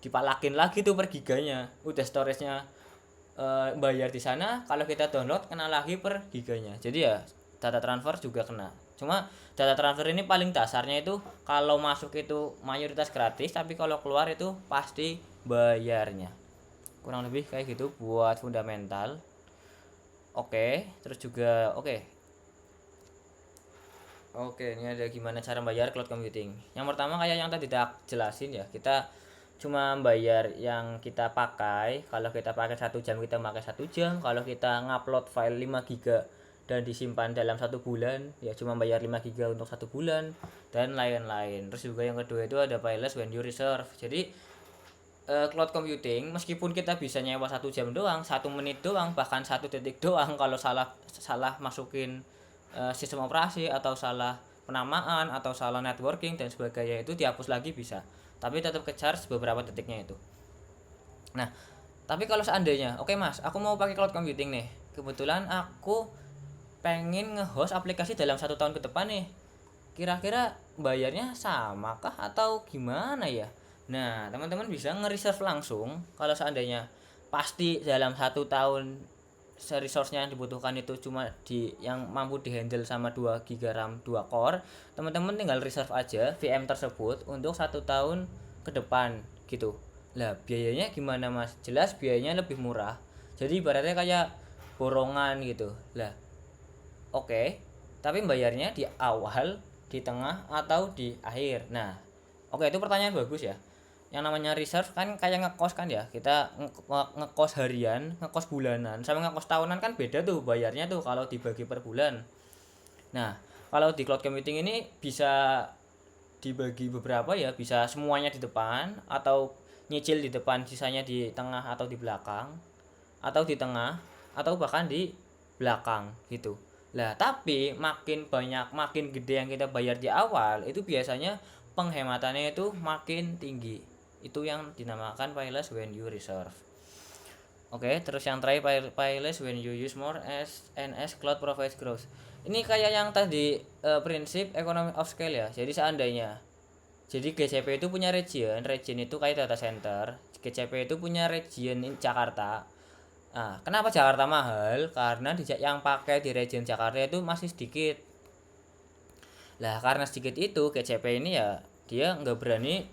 dipalakin lagi tuh per giganya. Udah storage-nya bayar di sana, kalau kita download kena lagi per giganya. Jadi ya data transfer juga kena. Cuma data transfer ini paling dasarnya itu kalau masuk itu mayoritas gratis, tapi kalau keluar itu pasti bayarnya. Kurang lebih kayak gitu buat fundamental. Oke, terus juga Oke, ini ada gimana cara bayar cloud computing. Yang pertama kayak yang tadi tak jelasin ya, kita cuma bayar yang kita pakai. Kalau kita pakai 1 jam kita pakai 1 jam. Kalau kita ngupload file 5 giga dan disimpan dalam 1 bulan, ya cuma bayar 5 giga untuk 1 bulan dan lain-lain. Terus juga yang kedua itu ada payless when you reserve. Jadi cloud computing meskipun kita bisa nyewa 1 jam doang, 1 menit doang, bahkan 1 detik doang, kalau salah masukin sistem operasi atau salah penamaan atau salah networking dan sebagainya, itu dihapus lagi bisa, tapi tetap ke charge beberapa detiknya itu. Nah, tapi kalau seandainya oke mas, aku mau pakai cloud computing nih, kebetulan aku pengen nge-host aplikasi dalam 1 tahun ke depan nih, kira-kira bayarnya sama kah atau gimana ya? Nah, teman-teman bisa nge-reserve langsung. Kalau seandainya pasti dalam 1 tahun resource-nya yang dibutuhkan itu cuma yang mampu dihandle sama 2 GB RAM 2 core, teman-teman tinggal reserve aja VM tersebut untuk 1 tahun ke depan gitu. Lah biayanya gimana mas? Jelas biayanya lebih murah. Jadi ibaratnya kayak borongan gitu. Lah oke, tapi bayarnya di awal, di tengah atau di akhir. Nah itu pertanyaan bagus ya. Yang namanya reserve kan kayak ngekos kan ya, kita ngekos harian, ngekos bulanan sama ngekos tahunan kan beda tuh bayarnya tuh kalau dibagi per bulan. Nah kalau di cloud computing ini bisa dibagi beberapa ya, bisa semuanya di depan atau nyicil di depan, sisanya di tengah atau di belakang, atau di tengah atau bahkan di belakang gitu. Lah tapi makin banyak, makin gede yang kita bayar di awal, itu biasanya penghematannya itu makin tinggi. Itu yang dinamakan payless when you reserve. Terus yang terakhir payless when you use more as cloud provides growth. Ini kayak yang tadi prinsip economy of scale ya. Jadi seandainya jadi GCP itu punya region itu kayak data center. GCP itu punya region Jakarta. Nah, kenapa Jakarta mahal? Karena yang pakai di region Jakarta itu masih sedikit. Lah, karena sedikit itu GCP ini ya dia nggak berani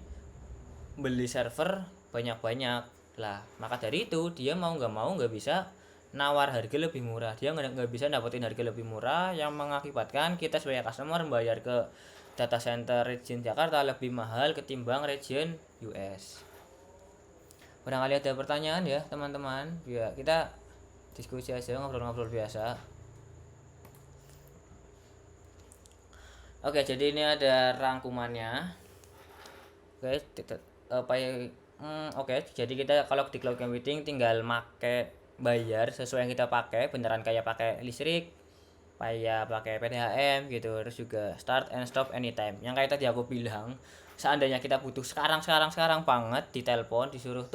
beli server banyak-banyak. Lah, maka dari itu dia mau nggak bisa nawar harga lebih murah. Dia nggak bisa dapetin harga lebih murah yang mengakibatkan kita sebagai customer bayar ke data center region Jakarta lebih mahal ketimbang region US. Barangkali ada pertanyaan ya teman-teman. Ya kita diskusi aja, ngobrol-ngobrol biasa. Oke, jadi ini ada rangkumannya. Oke, oke, jadi kita kalau di cloud computing tinggal make bayar sesuai yang kita pakai, beneran kayak pakai listrik, kayak pakai PDHM gitu, terus juga start and stop anytime. Yang kayak tadi aku bilang, seandainya kita butuh sekarang banget di telepon disuruh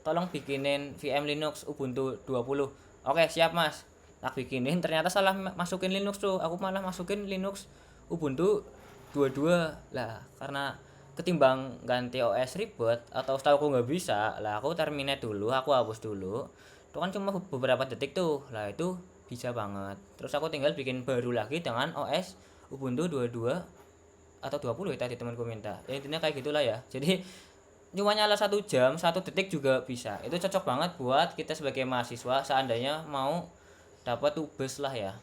tolong bikinin VM Linux Ubuntu 20. Oke, siap Mas. Tak bikinin, ternyata salah masukin Linux tuh. Aku malah masukin Linux Ubuntu 22 lah, karena ketimbang ganti OS ribet atau setahu aku nggak bisa lah, aku terminate dulu, aku hapus dulu. Itu kan cuma beberapa detik tuh, lah itu bisa banget. Terus aku tinggal bikin baru lagi dengan OS Ubuntu 22 atau 20 ya tadi temanku minta. Ya intinya kayak gitulah ya. Jadi cuma nyala 1 jam 1 detik juga bisa. Itu cocok banget buat kita sebagai mahasiswa seandainya mau dapat tubes lah ya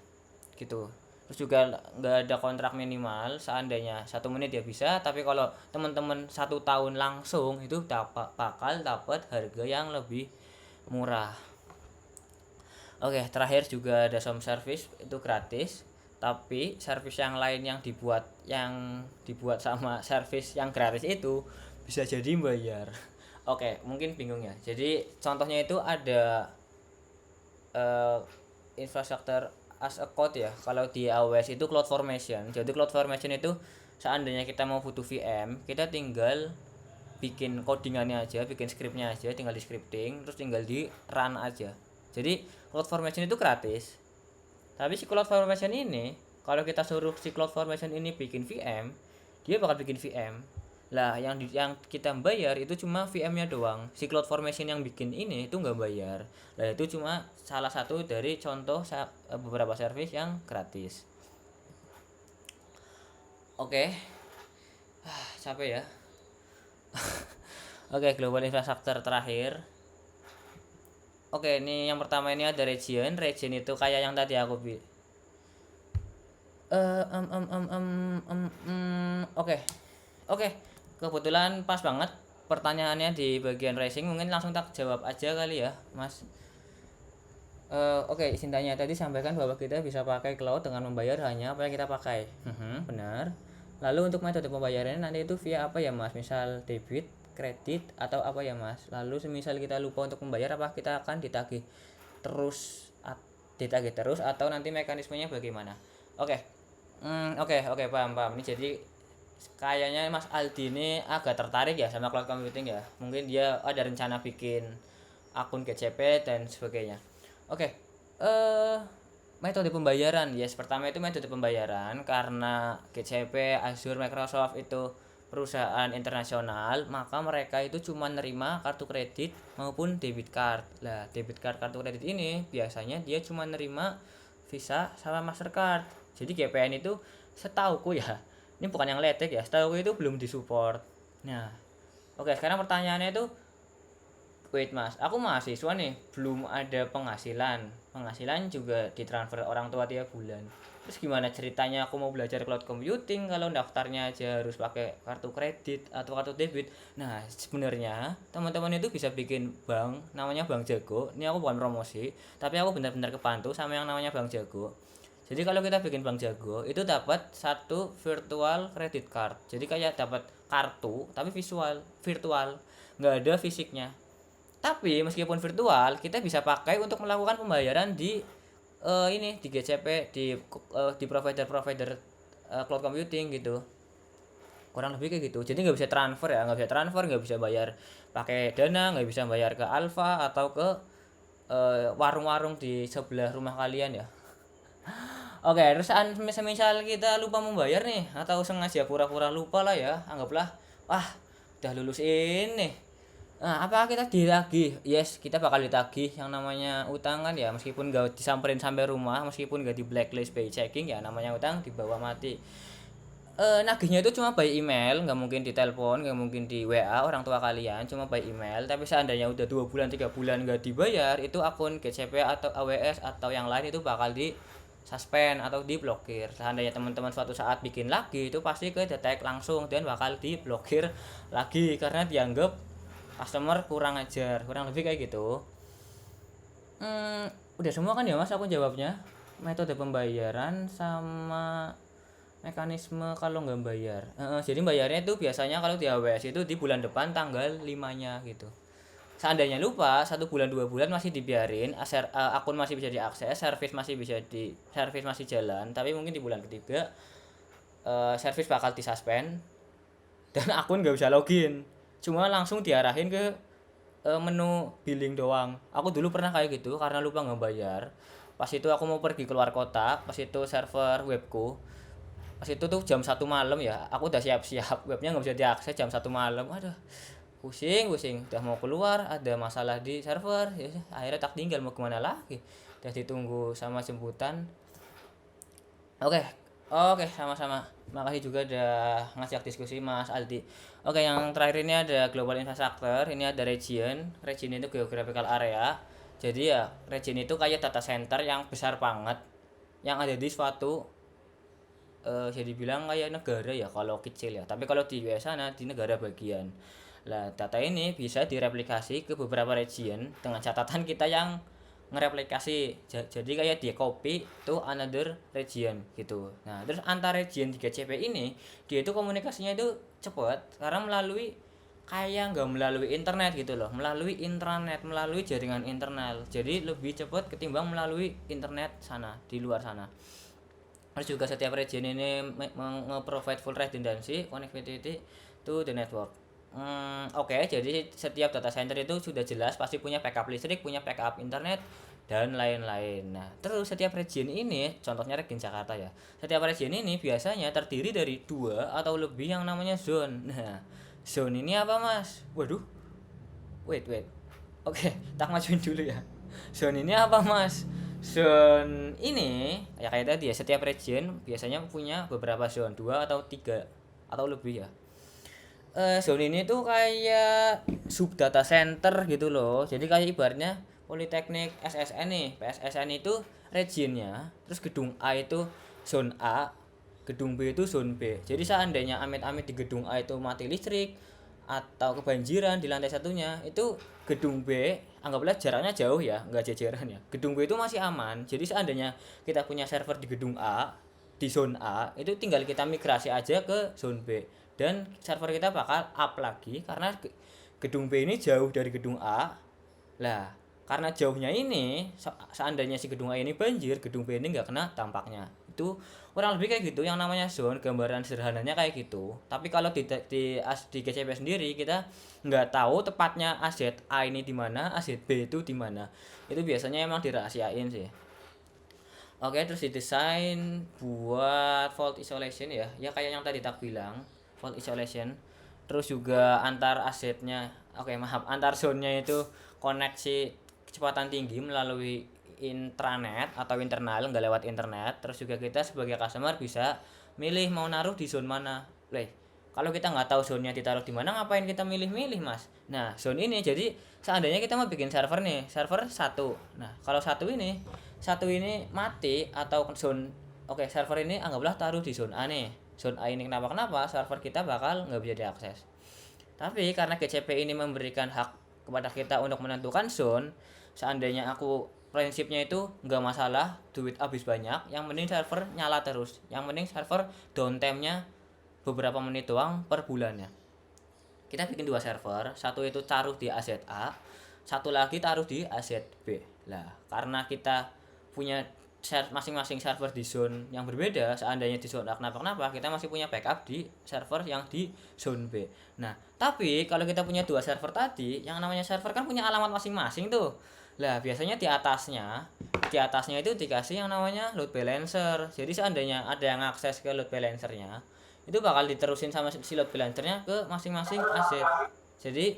gitu. Terus juga nggak ada kontrak minimal, seandainya 1 menit ya bisa, tapi kalau teman-teman 1 tahun langsung itu bakal dapat harga yang lebih murah. Oke, terakhir juga ada some service itu gratis, tapi service yang lain yang dibuat sama service yang gratis itu bisa jadi bayar. Oke, mungkin bingung ya. Jadi contohnya itu ada infrastruktur as a code ya. Kalau di AWS itu CloudFormation. Jadi CloudFormation itu seandainya kita mau butuh VM, kita tinggal bikin codingannya aja, bikin scriptnya aja, tinggal di scripting, terus tinggal di run aja. Jadi CloudFormation itu gratis. Tapi si CloudFormation ini, kalau kita suruh si CloudFormation ini bikin VM, dia bakal bikin VM. Lah yang kita bayar itu cuma VM-nya doang. Si CloudFormation yang bikin ini itu nggak bayar. Lah itu cuma salah satu dari contoh beberapa service yang gratis. Oke. Capek ya. Oke, global infrastructure terakhir. Oke, ini yang pertama ini ada region. Region itu kayak yang tadi aku Oke. Kebetulan pas banget pertanyaannya di bagian racing, mungkin langsung tak jawab aja kali ya, Mas. Oke, Sintanya tadi sampaikan bahwa kita bisa pakai cloud dengan membayar hanya apa yang kita pakai. Benar. Lalu untuk metode pembayarannya nanti itu via apa ya, Mas? Misal debit, kredit atau apa ya, Mas? Lalu semisal kita lupa untuk membayar, apa kita akan ditagih terus atau nanti mekanismenya bagaimana? Oke. Oke, paham. Ini jadi kayaknya Mas Aldi ini agak tertarik ya sama cloud computing ya. Mungkin dia ada rencana bikin akun GCP dan sebagainya. Oke. Metode pembayaran. Yes, pertama itu metode pembayaran karena GCP, Azure, Microsoft itu perusahaan internasional, maka mereka itu cuma nerima kartu kredit maupun debit card. Lah, debit card kartu kredit ini biasanya dia cuma nerima Visa sama Mastercard. Jadi GPN itu setauku ya, ini bukan yang ledek ya, setauku itu belum disupport. Nah, oke, sekarang pertanyaannya itu, wait Mas, aku mahasiswa nih, belum ada penghasilan juga ditransfer orang tua tiap bulan. Terus gimana ceritanya aku mau belajar cloud computing kalau daftarnya aja harus pakai kartu kredit atau kartu debit? Nah, sebenarnya teman-teman itu bisa bikin bank, namanya Bank Jago. Ini aku bukan promosi, tapi aku benar-benar kebantu sama yang namanya Bank Jago. Jadi kalau kita bikin Bank Jago itu dapat satu virtual credit card. Jadi kayak dapat kartu tapi virtual, nggak ada fisiknya. Tapi meskipun virtual, kita bisa pakai untuk melakukan pembayaran di di GCP, di provider cloud computing gitu. Kurang lebih kayak gitu. Jadi nggak bisa transfer, nggak bisa bayar pakai Dana, nggak bisa bayar ke Alfa atau ke warung-warung di sebelah rumah kalian ya. Oke, terus semisal kita lupa membayar nih atau sengaja pura-pura lupa lah ya, anggaplah wah udah lulus ini. Nah, apa kita ditagih? Yes, kita bakal ditagih yang namanya utang kan ya, meskipun gak disamperin sampai rumah, meskipun gak di blacklist by checking ya, namanya utang dibawa mati. Nagihnya itu cuma by email, nggak mungkin di telepon, nggak mungkin di WA orang tua kalian, cuma by email. Tapi seandainya udah 2 bulan 3 bulan nggak dibayar, itu akun GCP atau AWS atau yang lain itu bakal di suspend atau diblokir. Seandainya teman-teman suatu saat bikin lagi, itu pasti ke detect langsung dan bakal diblokir lagi karena dianggap customer kurang ajar, kurang lebih kayak gitu. Udah semua kan ya mas aku jawabnya, metode pembayaran sama mekanisme kalau nggak bayar. Jadi bayarnya itu biasanya kalau di AWS itu di bulan depan tanggal 5-nya gitu. Seandainya lupa 1 bulan 2 bulan masih dibiarin, akun masih bisa diakses, service masih jalan, tapi mungkin di bulan ketiga service bakal disuspend dan akun nggak bisa login, cuma langsung diarahin ke menu billing doang. Aku dulu pernah kayak gitu karena lupa nggak bayar. Pas itu aku mau pergi keluar kota, pas itu server webku, pas itu tuh jam 1 malam ya, aku udah siap-siap, webnya nggak bisa diakses jam 1 malam. Aduh, pusing udah mau keluar ada masalah di server ya, akhirnya tak tinggal mau kemana lagi, udah ditunggu sama jemputan. Oke, oke, sama-sama. Makasih juga udah ngajak diskusi Mas Aldi. Oke, yang terakhir ini ada global infrastructure, ini ada region. Region itu geographical area. Jadi ya, region itu kayak data center yang besar banget yang ada di suatu jadi bilang kayak negara ya kalau kecil ya. Tapi kalau di US sana di negara bagian. Lah, data ini bisa direplikasi ke beberapa region dengan catatan kita yang ngereplikasi. Jadi kayak dia copy to another region gitu. Nah, terus antar region 3CP ini dia itu komunikasinya itu cepat karena melalui kayak nggak melalui internet gitu loh, melalui intranet, melalui jaringan internal. Jadi lebih cepat ketimbang melalui internet sana di luar sana. Terus juga setiap region ini nge-provide full redundancy connectivity to the network. Oke, jadi setiap data center itu sudah jelas pasti punya backup listrik, punya backup internet dan lain-lain. Nah, terus setiap region ini, contohnya region Jakarta ya. Setiap region ini biasanya terdiri dari 2 atau lebih yang namanya zone. Nah, zone ini apa, Mas? Waduh. Wait. Oke, tak majuin dulu ya. Zone ini apa, Mas? Zone ini ya kayak tadi ya, setiap region biasanya punya beberapa zone, 2 atau 3 atau lebih ya. Zone ini tuh kayak sub data center gitu loh. Jadi kayak ibaratnya Politeknik SSN nih, PSSN itu regionnya, terus gedung A itu zone A, gedung B itu zone B. Jadi seandainya amit-amit di gedung A itu mati listrik atau kebanjiran di lantai satunya, itu gedung B anggaplah jaraknya jauh ya, nggak jajaran ya. Gedung B itu masih aman. Jadi seandainya kita punya server di gedung A, di zone A, itu tinggal kita migrasi aja ke zone B dan server kita bakal up lagi karena gedung B ini jauh dari gedung A. Lah, karena jauhnya ini seandainya si gedung A ini banjir, gedung B ini nggak kena dampaknya. Itu kurang lebih kayak gitu yang namanya zone, gambaran sederhananya kayak gitu. Tapi kalau di GCP sendiri kita nggak tahu tepatnya aset A ini di mana, aset B itu di mana. Itu biasanya emang dirahasiain sih. Oke, terus didesain buat fault isolation ya. Ya kayak yang tadi tak bilang, fault isolation. Terus juga antar asetnya, antar zone-nya itu koneksi kecepatan tinggi melalui intranet atau internal, nggak lewat internet. Terus juga kita sebagai customer bisa milih mau naruh di zone mana. Kalau kita nggak tahu zone-nya ditaruh di mana, ngapain kita milih-milih, Mas? Nah, zone ini jadi seandainya kita mau bikin server nih, server 1. Nah, kalau satu ini mati atau zone, server ini anggaplah taruh di zone A nih. Zone A ini kenapa server kita bakal nggak bisa diakses. Tapi karena GCP ini memberikan hak kepada kita untuk menentukan zone, seandainya prinsipnya itu nggak masalah duit habis banyak, yang penting server nyala terus, yang penting server downtime-nya beberapa menit doang per bulannya. Kita bikin 2 server, satu itu taruh di aset A, satu lagi taruh di aset B. Lah, karena kita punya masing-masing server di zone yang berbeda, seandainya di zone A kenapa kita masih punya backup di server yang di zone B. Nah, tapi kalau kita punya 2 server tadi, yang namanya server kan punya alamat masing-masing tuh. Lah biasanya di atasnya itu dikasih yang namanya load balancer. Jadi seandainya ada yang akses ke load balancernya, itu bakal diterusin sama si load balancernya ke masing-masing aset. Jadi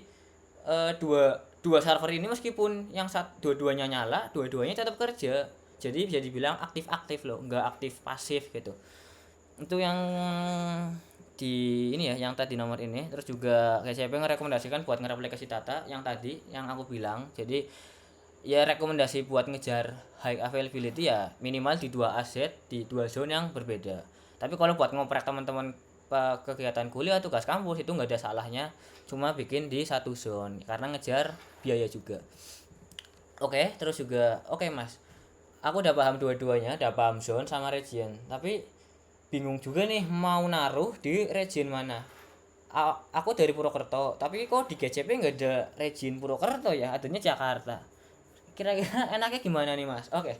dua dua server ini meskipun dua-duanya nyala, dua-duanya tetap kerja. Jadi bisa dibilang aktif-aktif loh, nggak aktif pasif gitu. Itu yang di ini ya, yang tadi nomor ini. Terus juga kayak saya ngerekomendasikan buat ngereplikasi data yang tadi yang aku bilang. Jadi ya rekomendasi buat ngejar high availability ya minimal di dua aset di dua zone yang berbeda. Tapi kalau buat ngoprek teman-teman kegiatan kuliah tugas kampus itu nggak ada salahnya cuma bikin di satu zone karena ngejar biaya juga. Oke, terus juga oke Mas, aku udah paham dua-duanya, udah paham zone sama region, tapi bingung juga nih mau naruh di region mana. Aku dari Purwokerto tapi kok di GCP nggak ada region Purwokerto ya, adanya Jakarta. Kira-kira enaknya gimana nih Mas? Oke.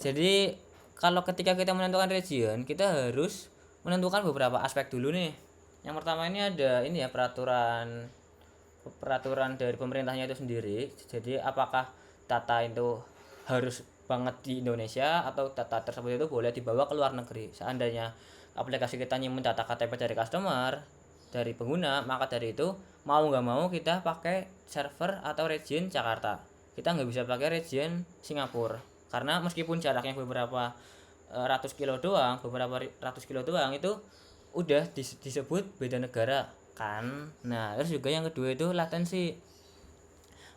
Jadi kalau ketika kita menentukan region, kita harus menentukan beberapa aspek dulu nih. Yang pertama ini ada ini ya, peraturan dari pemerintahnya itu sendiri. Jadi apakah data itu harus banget di Indonesia atau data tersebut itu boleh dibawa ke luar negeri. Seandainya aplikasi kita nyimpen data KTP dari customer, dari pengguna, maka dari itu mau nggak mau kita pakai server atau region Jakarta. Kita nggak bisa pakai region Singapura karena meskipun jaraknya beberapa ratus kilo doang, itu udah disebut beda negara kan. Nah terus juga yang kedua itu latensi.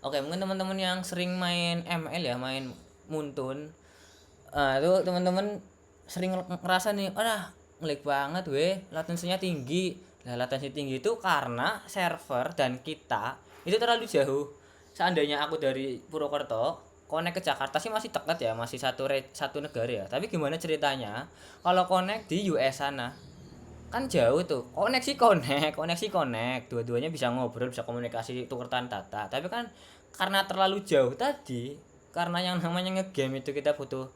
Oke, mungkin teman-teman yang sering main ML ya, main Muntun, itu teman-teman sering ngerasa nih, ngelag banget latensinya tinggi. Nah latensi tinggi itu karena server dan kita itu terlalu jauh. Seandainya aku dari Purwokerto connect ke Jakarta sih masih dekat ya, masih satu negara ya. Tapi gimana ceritanya kalau connect di US sana? Kan jauh tuh. Koneksi connect, dua-duanya bisa ngobrol, bisa komunikasi, tukeran data. Tapi kan karena terlalu jauh tadi, karena yang namanya ngegame itu kita butuh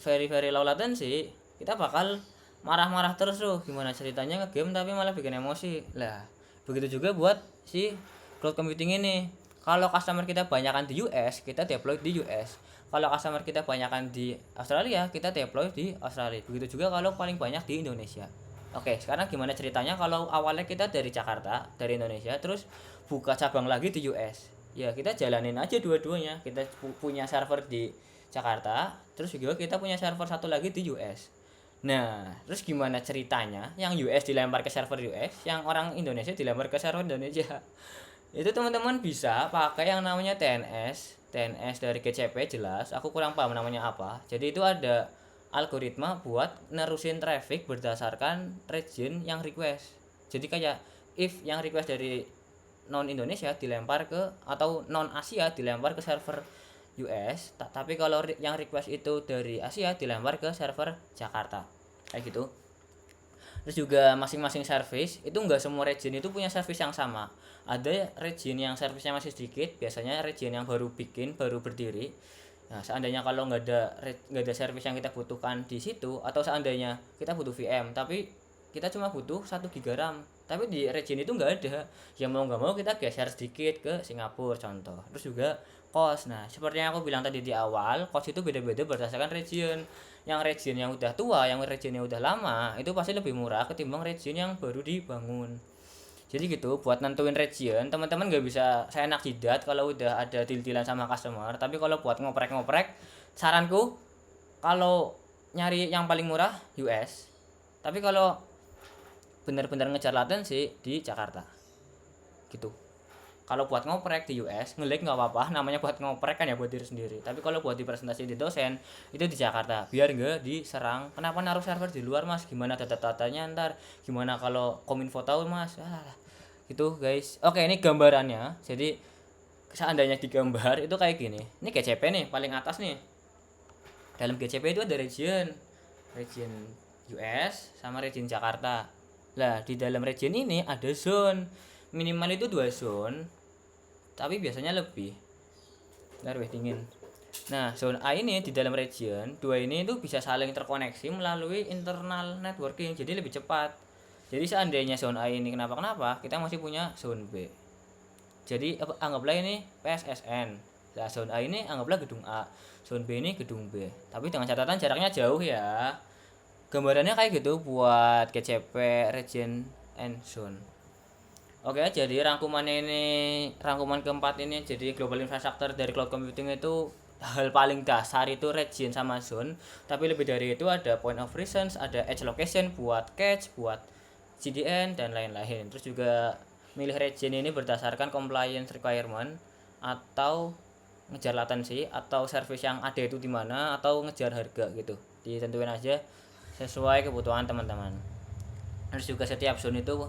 very very low latency, kita bakal marah-marah terus tuh. Gimana ceritanya ngegame tapi malah bikin emosi. Lah begitu juga buat si cloud computing ini. Kalau customer kita banyakan di US, kita deploy di US. Kalau customer kita banyakan di Australia, kita deploy di Australia. Begitu juga kalau paling banyak di Indonesia. Oke, sekarang gimana ceritanya kalau awalnya kita dari Jakarta, dari Indonesia, terus buka cabang lagi di US? Ya kita jalanin aja dua-duanya. Kita punya server di Jakarta, terus juga kita punya server satu lagi di US. Nah, terus gimana ceritanya? Yang US dilempar ke server US, yang orang Indonesia dilempar ke server Indonesia. Itu teman-teman bisa pakai yang namanya TNS dari GCP jelas. Aku kurang paham namanya apa. Jadi itu ada algoritma buat nerusin traffic berdasarkan region yang request. Jadi kayak if yang request dari non Indonesia dilempar ke atau non Asia dilempar ke server US, tapi kalau yang request itu dari Asia dilempar ke server Jakarta. Kayak gitu. Terus juga masing-masing service itu enggak semua region itu punya service yang sama. Ada region yang servicenya masih sedikit, biasanya region yang baru berdiri. Nah, seandainya kalau nggak ada service yang kita butuhkan di situ, atau seandainya kita butuh VM tapi kita cuma butuh 1 GB RAM, tapi di region itu nggak ada, ya mau nggak mau kita geser sedikit ke Singapura contoh. Terus juga cost. Nah, seperti yang aku bilang tadi di awal, cost itu beda-beda berdasarkan region. Yang region yang udah tua, yang region yang udah lama itu pasti lebih murah ketimbang region yang baru dibangun. Jadi gitu, buat nentuin region teman-teman nggak bisa saya enak jidat kalau udah ada deal-dealan sama customer. Tapi kalau buat ngoprek-ngoprek, saranku kalau nyari yang paling murah US. Tapi kalau benar-benar ngejar latensi di Jakarta gitu. Kalau buat ngoprek di US ngelag nggak apa-apa, namanya buat ngoprek kan ya, buat diri sendiri. Tapi kalau buat di presentasi di dosen itu di Jakarta biar nggak diserang. Kenapa naruh server di luar Mas? Gimana data-datanya ntar? Gimana kalau kominfo tahu Mas? Gitu guys. Oke, ini gambarannya. Jadi seandainya digambar itu kayak gini. Ini GCP nih paling atas nih. Dalam GCP itu ada region US sama region Jakarta. Lah di dalam region ini ada zone, minimal itu 2 zone, tapi biasanya lebih. Bentar dingin. Nah, zone A ini di dalam region 2 ini itu bisa saling terkoneksi melalui internal networking, jadi lebih cepat. Jadi seandainya zone A ini kenapa-kenapa, kita masih punya zone B. Jadi anggaplah ini PSSN. Nah, zone A ini anggaplah gedung A, zone B ini gedung B. Tapi dengan catatan jaraknya jauh ya. Gambarannya kayak gitu buat GCP, region, and zone. Oke, jadi rangkuman keempat ini jadi global infrastructure dari cloud computing itu hal paling dasar itu region sama zone. Tapi lebih dari itu ada point of presence, ada edge location buat cache, buat CDN dan lain-lain. Terus juga milih region ini berdasarkan compliance requirement atau ngejar latency atau service yang ada itu di mana atau ngejar harga gitu. Ditentuin aja sesuai kebutuhan teman-teman. Terus juga setiap zone itu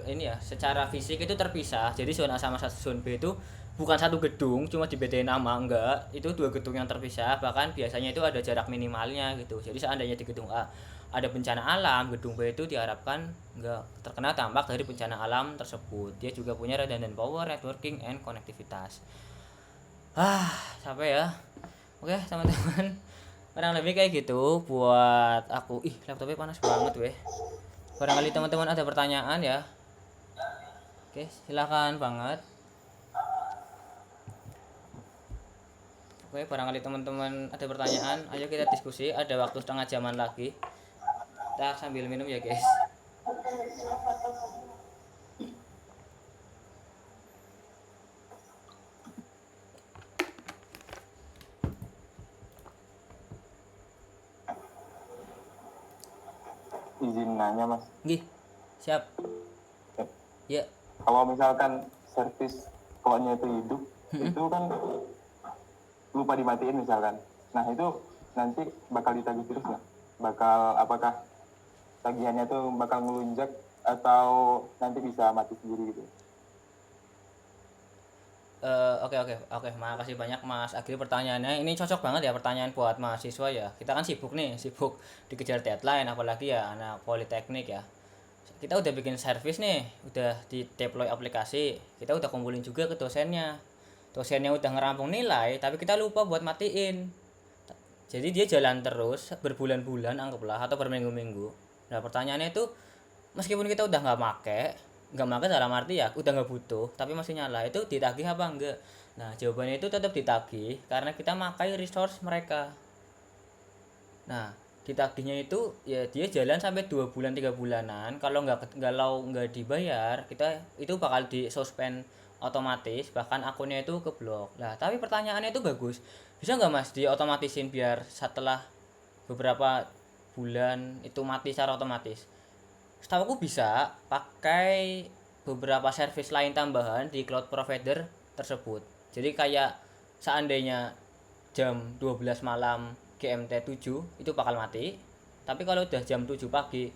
ini ya secara fisik itu terpisah. Jadi zona A sama zona B itu bukan satu gedung cuma dibedain nama, enggak, itu dua gedung yang terpisah. Bahkan biasanya itu ada jarak minimalnya gitu. Jadi seandainya di gedung A ada bencana alam, gedung B itu diharapkan enggak terkena dampak dari bencana alam tersebut. Dia juga punya redundant power, networking, and konektivitas. Sampai ya. Oke teman-teman, kurang lebih kayak gitu buat aku. Laptopnya panas banget weh. Barangkali teman-teman ada pertanyaan ya. Oke, silakan banget. Oke, barangkali teman-teman ada pertanyaan, ayo kita diskusi. Ada waktu setengah jaman lagi. Kita sambil minum ya guys. Izin nanya mas, Gih, siap. Ya. kalau misalkan servis cloudnya itu hidup, itu kan lupa dimatiin misalkan. Nah itu nanti bakal ditagih terus nggak? Apakah tagihannya tuh bakal melunjak atau nanti bisa mati sendiri gitu? Oke, makasih banyak Mas Agri pertanyaannya. Ini cocok banget ya pertanyaan buat mahasiswa ya. Kita kan sibuk dikejar deadline, apalagi ya anak politeknik ya. Kita udah bikin service nih, udah di deploy aplikasi, kita udah kumpulin juga ke dosennya. Dosennya udah ngerampung nilai, tapi kita lupa buat matiin. Jadi dia jalan terus berbulan-bulan anggaplah atau berminggu-minggu. Nah pertanyaannya itu, meskipun kita udah nggak make dalam arti ya udah nggak butuh tapi masih nyala, itu ditagih apa enggak? Nah jawabannya itu tetap ditagih karena kita makai resource mereka. Nah ditagihnya itu ya dia jalan sampai 2 bulan 3 bulanan. Kalau nggak dibayar, kita itu bakal di suspend otomatis, bahkan akunnya itu keblok. Nah tapi pertanyaannya itu bagus, bisa nggak mas diotomatisin biar setelah beberapa bulan itu mati secara otomatis? Setahu aku bisa pakai beberapa service lain tambahan di cloud provider tersebut. Jadi kayak seandainya jam 12 malam GMT 7 itu bakal mati. Tapi kalau udah jam 7 pagi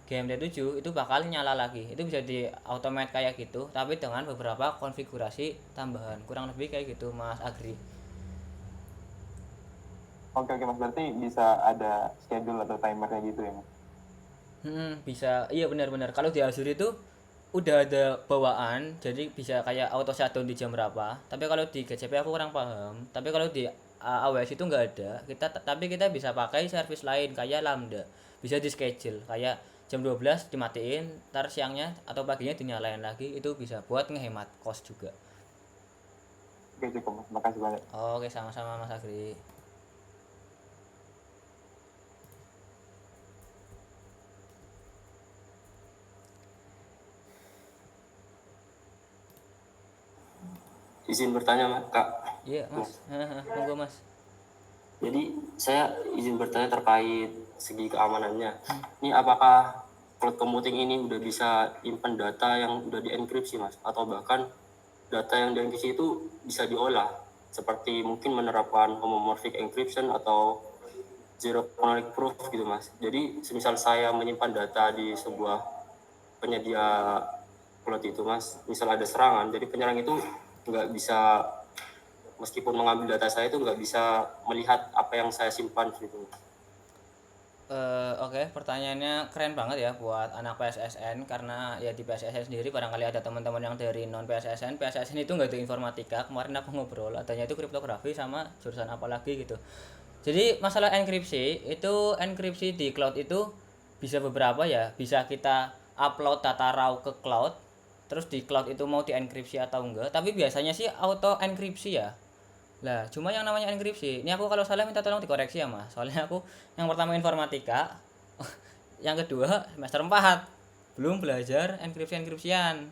GMT 7 itu bakal nyala lagi. Itu bisa di automate kayak gitu, tapi dengan beberapa konfigurasi tambahan. Kurang lebih kayak gitu Mas Agri. Oke mas, berarti bisa ada schedule atau timernya gitu ya mas? Bisa, iya benar-benar. Kalau di Azure itu udah ada bawaan, jadi bisa kayak auto shutdown di jam berapa. Tapi kalau di GCP aku kurang paham. Tapi kalau di AWS itu nggak ada. Tapi kita bisa pakai service lain kayak Lambda. Bisa di schedule kayak jam 12 dimatiin, ntar siangnya atau paginya dinyalain lagi. Itu bisa buat ngehemat cost juga. Oke cukup mas, makasih banyak. Oke, sama-sama Mas Agri. Izin bertanya, Kak. Iya, Mas. Monggo, Mas. Jadi saya izin bertanya terkait segi keamanannya. Ini apakah cloud computing ini udah bisa simpan data yang udah dienkripsi, Mas? Atau bahkan data yang dienkripsi itu bisa diolah? Seperti mungkin menerapkan homomorphic encryption atau zero canonic proof gitu, Mas. Jadi semisal saya menyimpan data di sebuah penyedia cloud itu, Mas, misal ada serangan, jadi penyerang itu nggak bisa, meskipun mengambil data saya itu nggak bisa melihat apa yang saya simpan gitu. Oke, pertanyaannya keren banget ya buat anak PSSN, karena ya di PSSN sendiri barangkali ada teman-teman yang dari non PSSN. PSSN itu nggak ada informatika. Kemarin aku ngobrol, adanya itu kriptografi sama jurusan apa lagi gitu. Jadi masalah enkripsi di cloud itu bisa beberapa ya. Bisa kita upload data raw ke cloud terus di cloud itu mau dienkripsi atau enggak, tapi biasanya sih auto enkripsi ya. Lah cuma yang namanya enkripsi ini, aku kalau salah minta tolong dikoreksi ya mas, soalnya aku yang pertama informatika yang kedua semester 4 belum belajar enkripsian.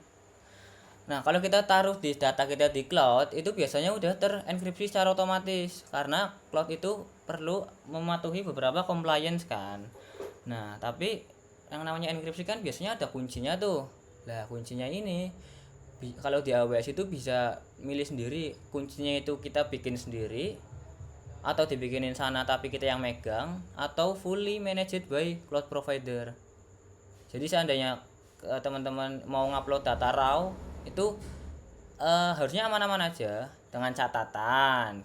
Nah, kalau kita taruh di data kita di cloud, itu biasanya udah terenkripsi secara otomatis karena cloud itu perlu mematuhi beberapa compliance kan. Nah, tapi yang namanya enkripsi kan biasanya ada kuncinya tuh. Lah, kuncinya ini kalau di AWS itu bisa milih sendiri, kuncinya itu kita bikin sendiri atau dibikinin sana tapi kita yang megang, atau fully managed by cloud provider. Jadi seandainya teman-teman mau ngupload data raw itu harusnya aman-aman aja, dengan catatan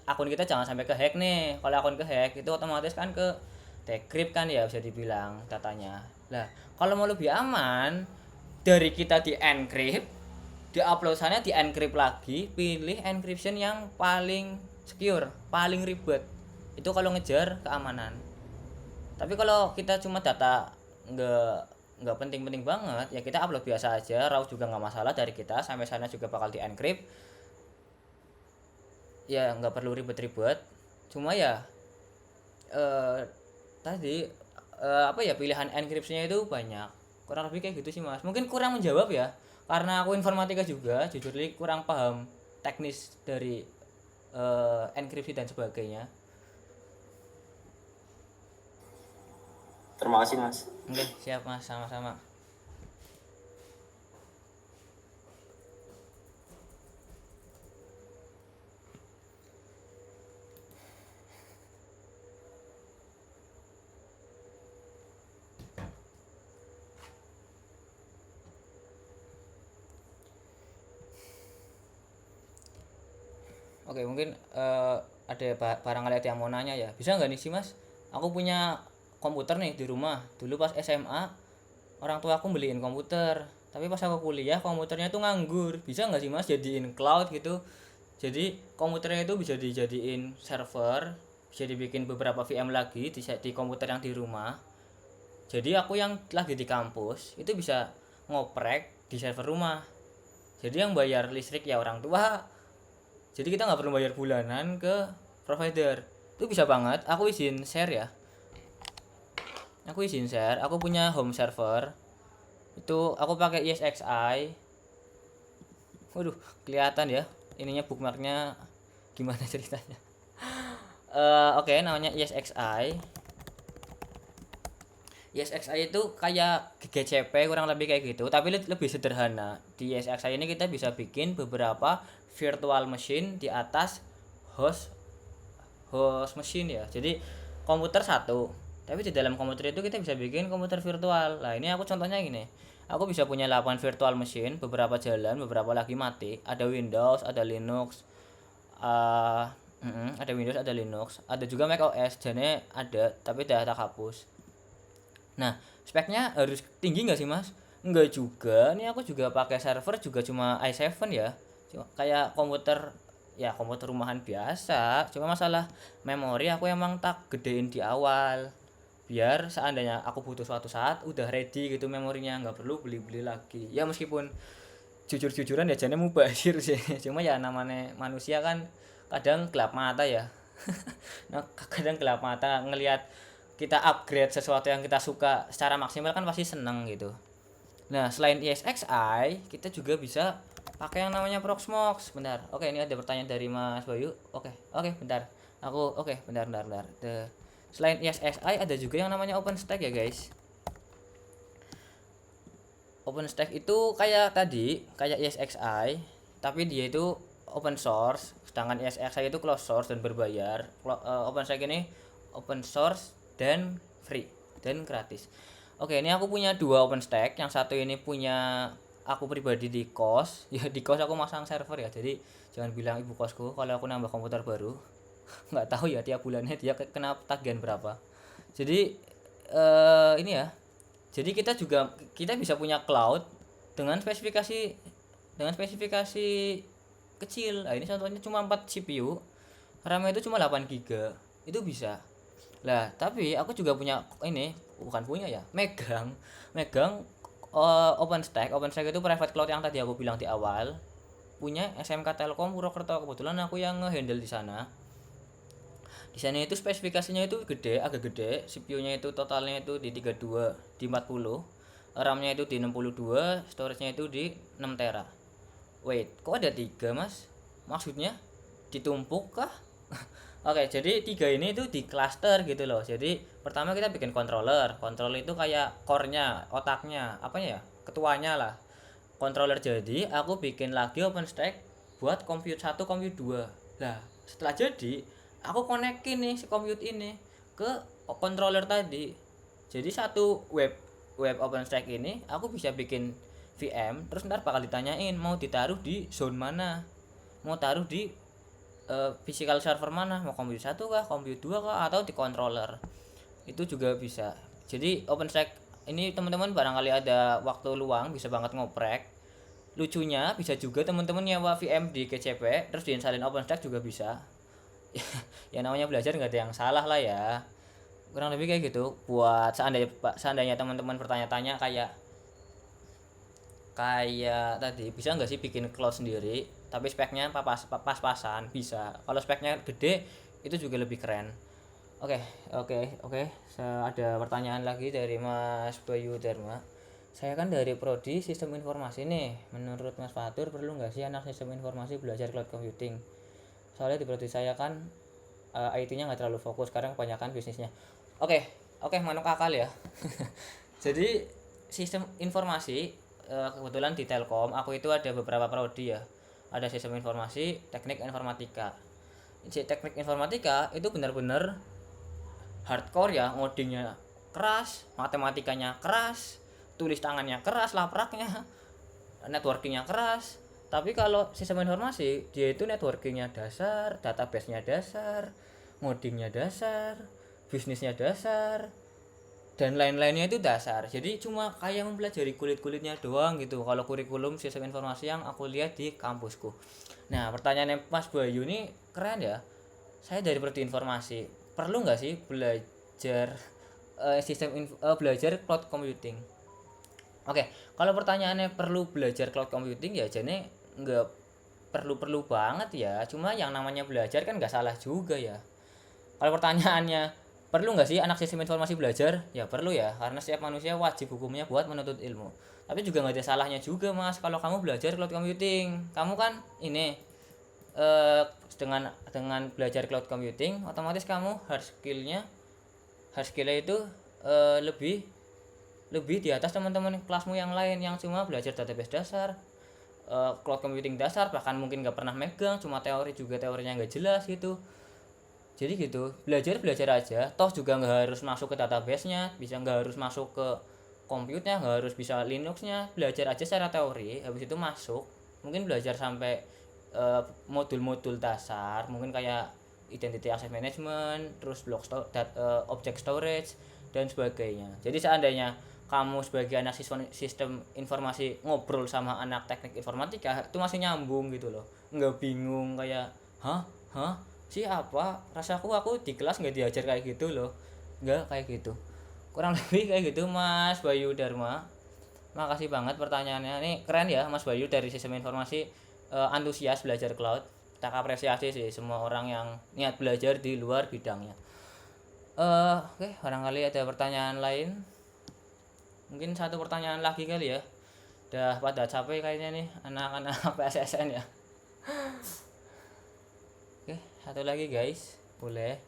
akun kita jangan sampai ke hack nih. Kalau akun ke hack itu otomatis kan ke decrypt kan ya, bisa dibilang datanya. Lah kalau mau lebih aman, dari kita di encrypt, di upload sana di encrypt lagi, pilih encryption yang paling secure, paling ribet. Itu kalau ngejar keamanan. Tapi kalau kita cuma data nggak penting-penting banget ya, kita upload biasa aja, raw juga nggak masalah, dari kita sampai sana juga bakal di encrypt ya, nggak perlu ribet-ribet. Cuma ya tadi apa ya, pilihan encryption-nya itu banyak, kurang lebih kayak gitu sih mas. Mungkin kurang menjawab ya karena aku informatika juga, jujur li kurang paham teknis dari enkripsi dan sebagainya. Terima kasih mas. Oke, siap mas, sama-sama. Oke, mungkin ada barangkali ada yang mau nanya ya. Bisa nggak nih sih mas? Aku punya komputer nih di rumah. Dulu pas SMA orang tua aku beliin komputer, tapi pas aku kuliah komputernya tuh nganggur. Bisa nggak sih mas jadiin cloud gitu? Jadi komputernya itu bisa dijadiin server, bisa dibikin beberapa VM lagi di komputer yang di rumah. Jadi aku yang lagi di kampus itu bisa ngoprek di server rumah. Jadi yang bayar listrik ya orang tua. Jadi kita nggak perlu bayar bulanan ke provider. Itu bisa banget. Aku izin share ya. Aku punya home server. Itu aku pakai ESXi. Waduh, kelihatan ya. Ininya bookmarknya gimana ceritanya. Oke, namanya ESXi. ESXi itu kayak GCP kurang lebih kayak gitu, tapi lebih sederhana. Di ESXi ini kita bisa bikin beberapa virtual machine di atas host machine ya. Jadi komputer satu, tapi di dalam komputer itu kita bisa bikin komputer virtual. Nah ini aku contohnya gini, aku bisa punya 8 virtual machine, beberapa jalan, beberapa lagi mati. Ada Windows, ada Linux, ada Windows, ada Linux, ada juga Mac OS. Jadi ada, tapi data hapus. Nah speknya harus tinggi nggak sih mas? Enggak juga. Ini aku juga pakai server juga cuma i7 ya, cuma kayak komputer ya, komputer rumahan biasa. Cuma masalah memori aku emang tak gedein di awal, biar seandainya aku butuh suatu saat udah ready gitu memorinya, nggak perlu beli-beli lagi. Ya meskipun jujur-jujuran ya jane mubazir sih. Cuma ya namanya manusia kan kadang gelap mata ya. Nah kadang gelap mata ngelihat kita upgrade sesuatu yang kita suka secara maksimal kan pasti seneng gitu. Nah selain ESXi kita juga bisa pakai yang namanya Proxmox. Bentar, oke ini ada pertanyaan dari Mas Bayu. Oke bentar, bentar. Selain ESXi ada juga yang namanya OpenStack ya guys. OpenStack itu kayak tadi, kayak ESXi, tapi dia itu open source, sedangkan ESXi itu closed source dan berbayar. OpenStack ini open source dan free dan gratis. Oke, ini aku punya 2 OpenStack. Yang satu ini punya aku pribadi di kos. Ya di kos aku masang server ya. Jadi jangan bilang ibu kosku kalau aku nambah komputer baru. Nggak tahu ya tiap bulannya dia kena tagihan berapa. Jadi ini ya. Jadi kita bisa punya cloud dengan spesifikasi kecil. Nah, ini contohnya cuma 4 CPU. RAM itu cuma 8 GB. Itu bisa. Lah, tapi aku juga punya ini, bukan punya ya, megang OpenStack itu private cloud yang tadi aku bilang di awal, punya SMK Telkom Purwokerto. Kebetulan aku yang ngehandle di sana. Di sana itu spesifikasinya itu gede, agak gede. CPU-nya itu totalnya itu di 32, di 40. RAM-nya itu di 62, storage-nya itu di 6 tera. Wait, kok ada 3, Mas? Maksudnya ditumpuk kah? Oke, jadi 3 ini itu di cluster gitu loh. Jadi pertama kita bikin controller. Controller itu kayak core-nya, otaknya, apa ya? Ketuanya lah. Controller, jadi aku bikin lagi OpenStack buat compute 1, compute 2. Nah, setelah jadi, aku konekin nih si compute ini ke controller tadi. Jadi satu web OpenStack ini aku bisa bikin VM, terus ntar bakal ditanyain mau ditaruh di zone mana, mau taruh di physical server mana, mau compute 1 kah, compute 2 kah, atau di controller. Itu juga bisa. Jadi OpenStack ini teman-teman barangkali ada waktu luang bisa banget ngoprek. Lucunya bisa juga teman-teman nyewa VM di GCP terus diinsalin OpenStack juga bisa. Ya namanya belajar nggak ada yang salah lah ya, kurang lebih kayak gitu. Buat seandainya teman-teman bertanya-tanya kayak tadi, bisa nggak sih bikin cloud sendiri tapi speknya pas-pasan, bisa. Kalau speknya gede itu juga lebih keren. Oke, oke. Ada pertanyaan lagi dari Mas Bayu Dharma. Saya kan dari prodi sistem informasi nih. Menurut Mas Fatur, perlu nggak sih anak sistem informasi belajar cloud computing? Soalnya di prodi saya kan IT-nya nggak terlalu fokus, sekarang kebanyakan bisnisnya. Oke, manuk akal ya. Jadi sistem informasi, kebetulan di Telkom aku itu ada beberapa prodi ya. Ada sistem informasi, teknik informatika. Teknik informatika itu benar-benar hardcore ya, ngodingnya keras, matematikanya keras, tulis tangannya keras, lapraknya, networkingnya keras. Tapi kalau sistem informasi, dia itu networkingnya dasar, database-nya dasar, ngodingnya dasar, bisnisnya dasar, dan lain-lainnya itu dasar. Jadi cuma kayak mempelajari kulit-kulitnya doang gitu kalau kurikulum sistem informasi yang aku lihat di kampusku. Nah, pertanyaannya Mas Bayu ini keren ya. Saya dari prodi informasi, perlu nggak sih belajar belajar cloud computing? Oke, kalau pertanyaannya perlu belajar cloud computing ya jadi nggak perlu banget ya. Cuma yang namanya belajar kan nggak salah juga ya. Kalau pertanyaannya perlu nggak sih anak sistem informasi belajar? Ya perlu ya, karena setiap manusia wajib hukumnya buat menuntut ilmu. Tapi juga nggak ada salahnya juga Mas kalau kamu belajar cloud computing. Kamu kan ini eh, dengan belajar cloud computing, otomatis kamu hard skillnya itu lebih lebih di atas teman-teman kelasmu yang lain yang cuma belajar database dasar, cloud computing dasar, bahkan mungkin nggak pernah megang, cuma teori, juga teorinya nggak jelas gitu. Jadi gitu, belajar aja, toh juga nggak harus masuk ke database-nya, bisa nggak harus masuk ke compute-nya, nggak harus bisa Linux-nya, belajar aja secara teori, habis itu masuk, mungkin belajar sampai modul-modul dasar, mungkin kayak identity access management, terus object storage dan sebagainya. Jadi seandainya kamu sebagai anak sistem informasi ngobrol sama anak teknik informatika itu masih nyambung gitu loh, nggak bingung kayak hah siapa, rasaku aku di kelas nggak diajar kayak gitu loh, nggak kayak gitu. Kurang lebih kayak gitu Mas Bayu Dharma. Makasih banget pertanyaannya, ini keren ya Mas Bayu dari sistem informasi, antusias belajar cloud. Kita apresiasi sih semua orang yang niat belajar di luar bidangnya. Oke, barangkali ada pertanyaan lain, mungkin satu pertanyaan lagi kali ya, udah pada capek kayaknya nih anak-anak PSSN ya. Oke, satu lagi guys, boleh.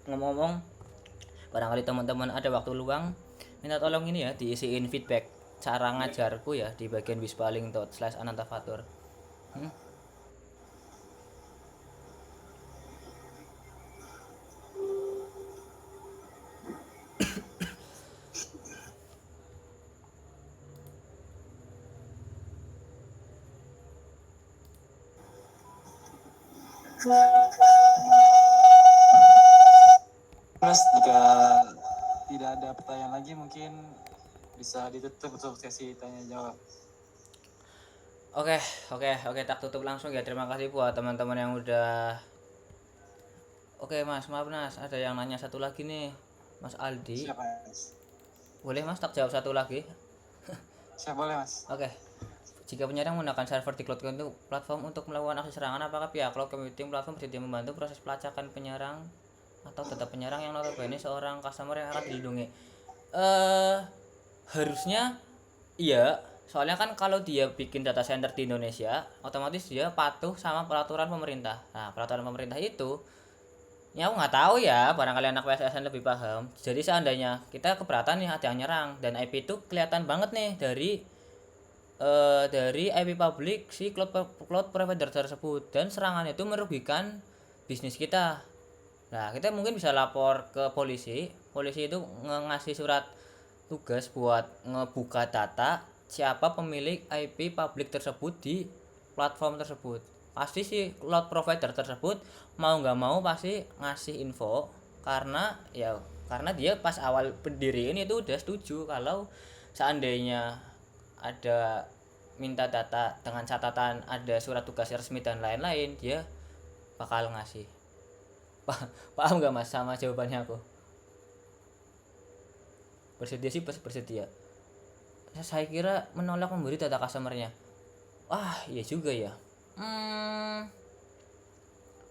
Ngomong-ngomong, barangkali teman-teman ada waktu luang, minta tolong ini ya diisiin feedback cara ngajarku ya di bagian wispaling./anantafatur. Mas, jika tidak ada pertanyaan lagi mungkin bisa ditutup untuk sesi tanya jawab. Oke, tak tutup langsung ya. Terima kasih buat teman-teman yang udah. Oke Mas, maaf Mas, ada yang nanya satu lagi nih, Mas Aldi. Siapa Mas? Boleh Mas tak jawab satu lagi? Siapa boleh Mas? Oke. Jika penyerang menggunakan server di cloud computing platform untuk melakukan aksi serangan, apakah pihak cloud computing platform bersedia membantu proses pelacakan penyerang atau data penyerang yang notabene seorang customer yang akan dilindungi? Harusnya iya. Soalnya kan kalau dia bikin data center di Indonesia, otomatis dia patuh sama peraturan pemerintah. Nah, peraturan pemerintah itu, ya aku nggak tahu ya, barangkali anak PSSN lebih paham. Jadi seandainya kita keberatan nih ada yang nyerang dan IP itu kelihatan banget nih dari IP public si cloud provider tersebut, dan serangan itu merugikan bisnis kita. Nah, kita mungkin bisa lapor ke polisi. Polisi itu ngasih surat tugas buat ngebuka data siapa pemilik IP public tersebut di platform tersebut. Pasti si cloud provider tersebut mau nggak mau pasti ngasih info, karena dia pas awal pendirian itu udah setuju kalau seandainya ada minta data dengan catatan ada surat tugas resmi dan lain-lain, dia bakal ngasih. Paham nggak Mas sama jawabannya aku? Bersedia sih, bersedia. Saya kira menolak memberi data customernya. Iya juga ya.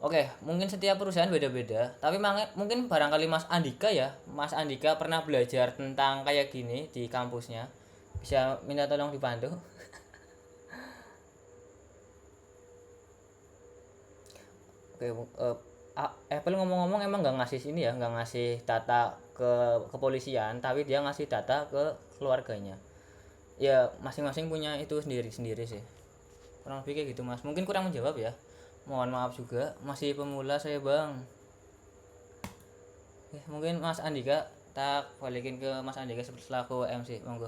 Oke, mungkin setiap perusahaan beda-beda, tapi mungkin barangkali Mas Andika pernah belajar tentang kayak gini di kampusnya, bisa minta tolong dibantu. Oke, Apple ngomong-ngomong emang nggak ngasih sini ya, nggak ngasih data ke kepolisian, tapi dia ngasih data ke keluarganya. Ya masing-masing punya itu sendiri-sendiri sih, kurang lebih kayak gitu Mas. Mungkin kurang menjawab ya, mohon maaf juga, masih pemula saya Bang. Mungkin Mas Andika, tak balikin ke Mas Andika selaku MC, monggo.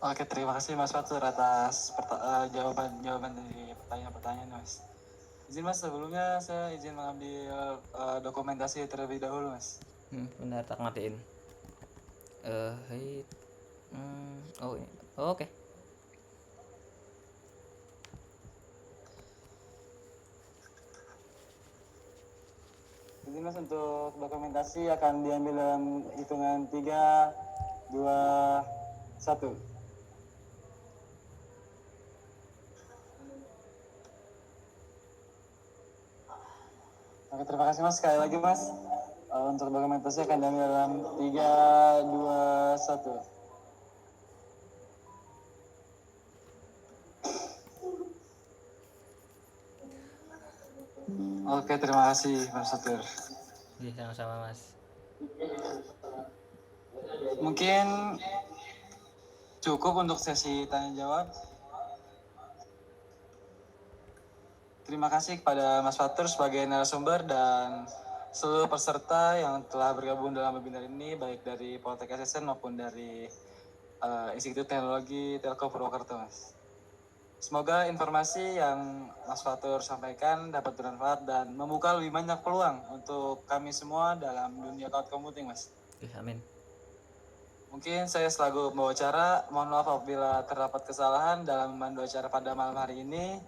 Oke, terima kasih Mas Fatur atas jawaban dari pertanyaan-pertanyaan Mas. Izin Mas, sebelumnya saya izin mengambil dokumentasi terlebih dahulu Mas. Benar, tak matiin. Oke. Izin Mas, untuk dokumentasi akan diambil dalam hitungan 3, 2, 1. Oke, terima kasih Mas. Sekali lagi Mas, untuk dokumentasi akan diambil dalam 3, 2, 1. Oke, terima kasih Mas Fatur. Iya, sama-sama Mas. Mungkin cukup untuk sesi tanya jawab. Terima kasih kepada Mas Fatur sebagai narasumber dan seluruh peserta yang telah bergabung dalam webinar ini, baik dari Poltek SSN maupun dari Institut Teknologi Telkom Purwokerto, Mas. Semoga informasi yang Mas Fatur sampaikan dapat bermanfaat dan membuka lebih banyak peluang untuk kami semua dalam dunia cloud computing, Mas. Amin. Mungkin saya selaku pembawa acara, mohon maaf apabila terdapat kesalahan dalam memandu acara pada malam hari ini.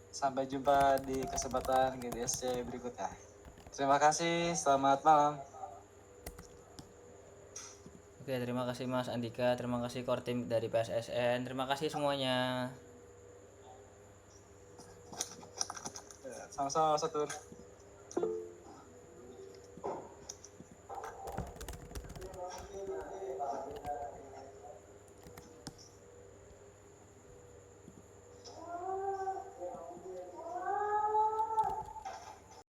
Sampai jumpa di kesempatan GDSC berikutnya. Terima kasih, selamat malam. Oke, terima kasih Mas Andika, terima kasih core team dari PSSN, terima kasih semuanya. Sama-sama, Mas Fatur.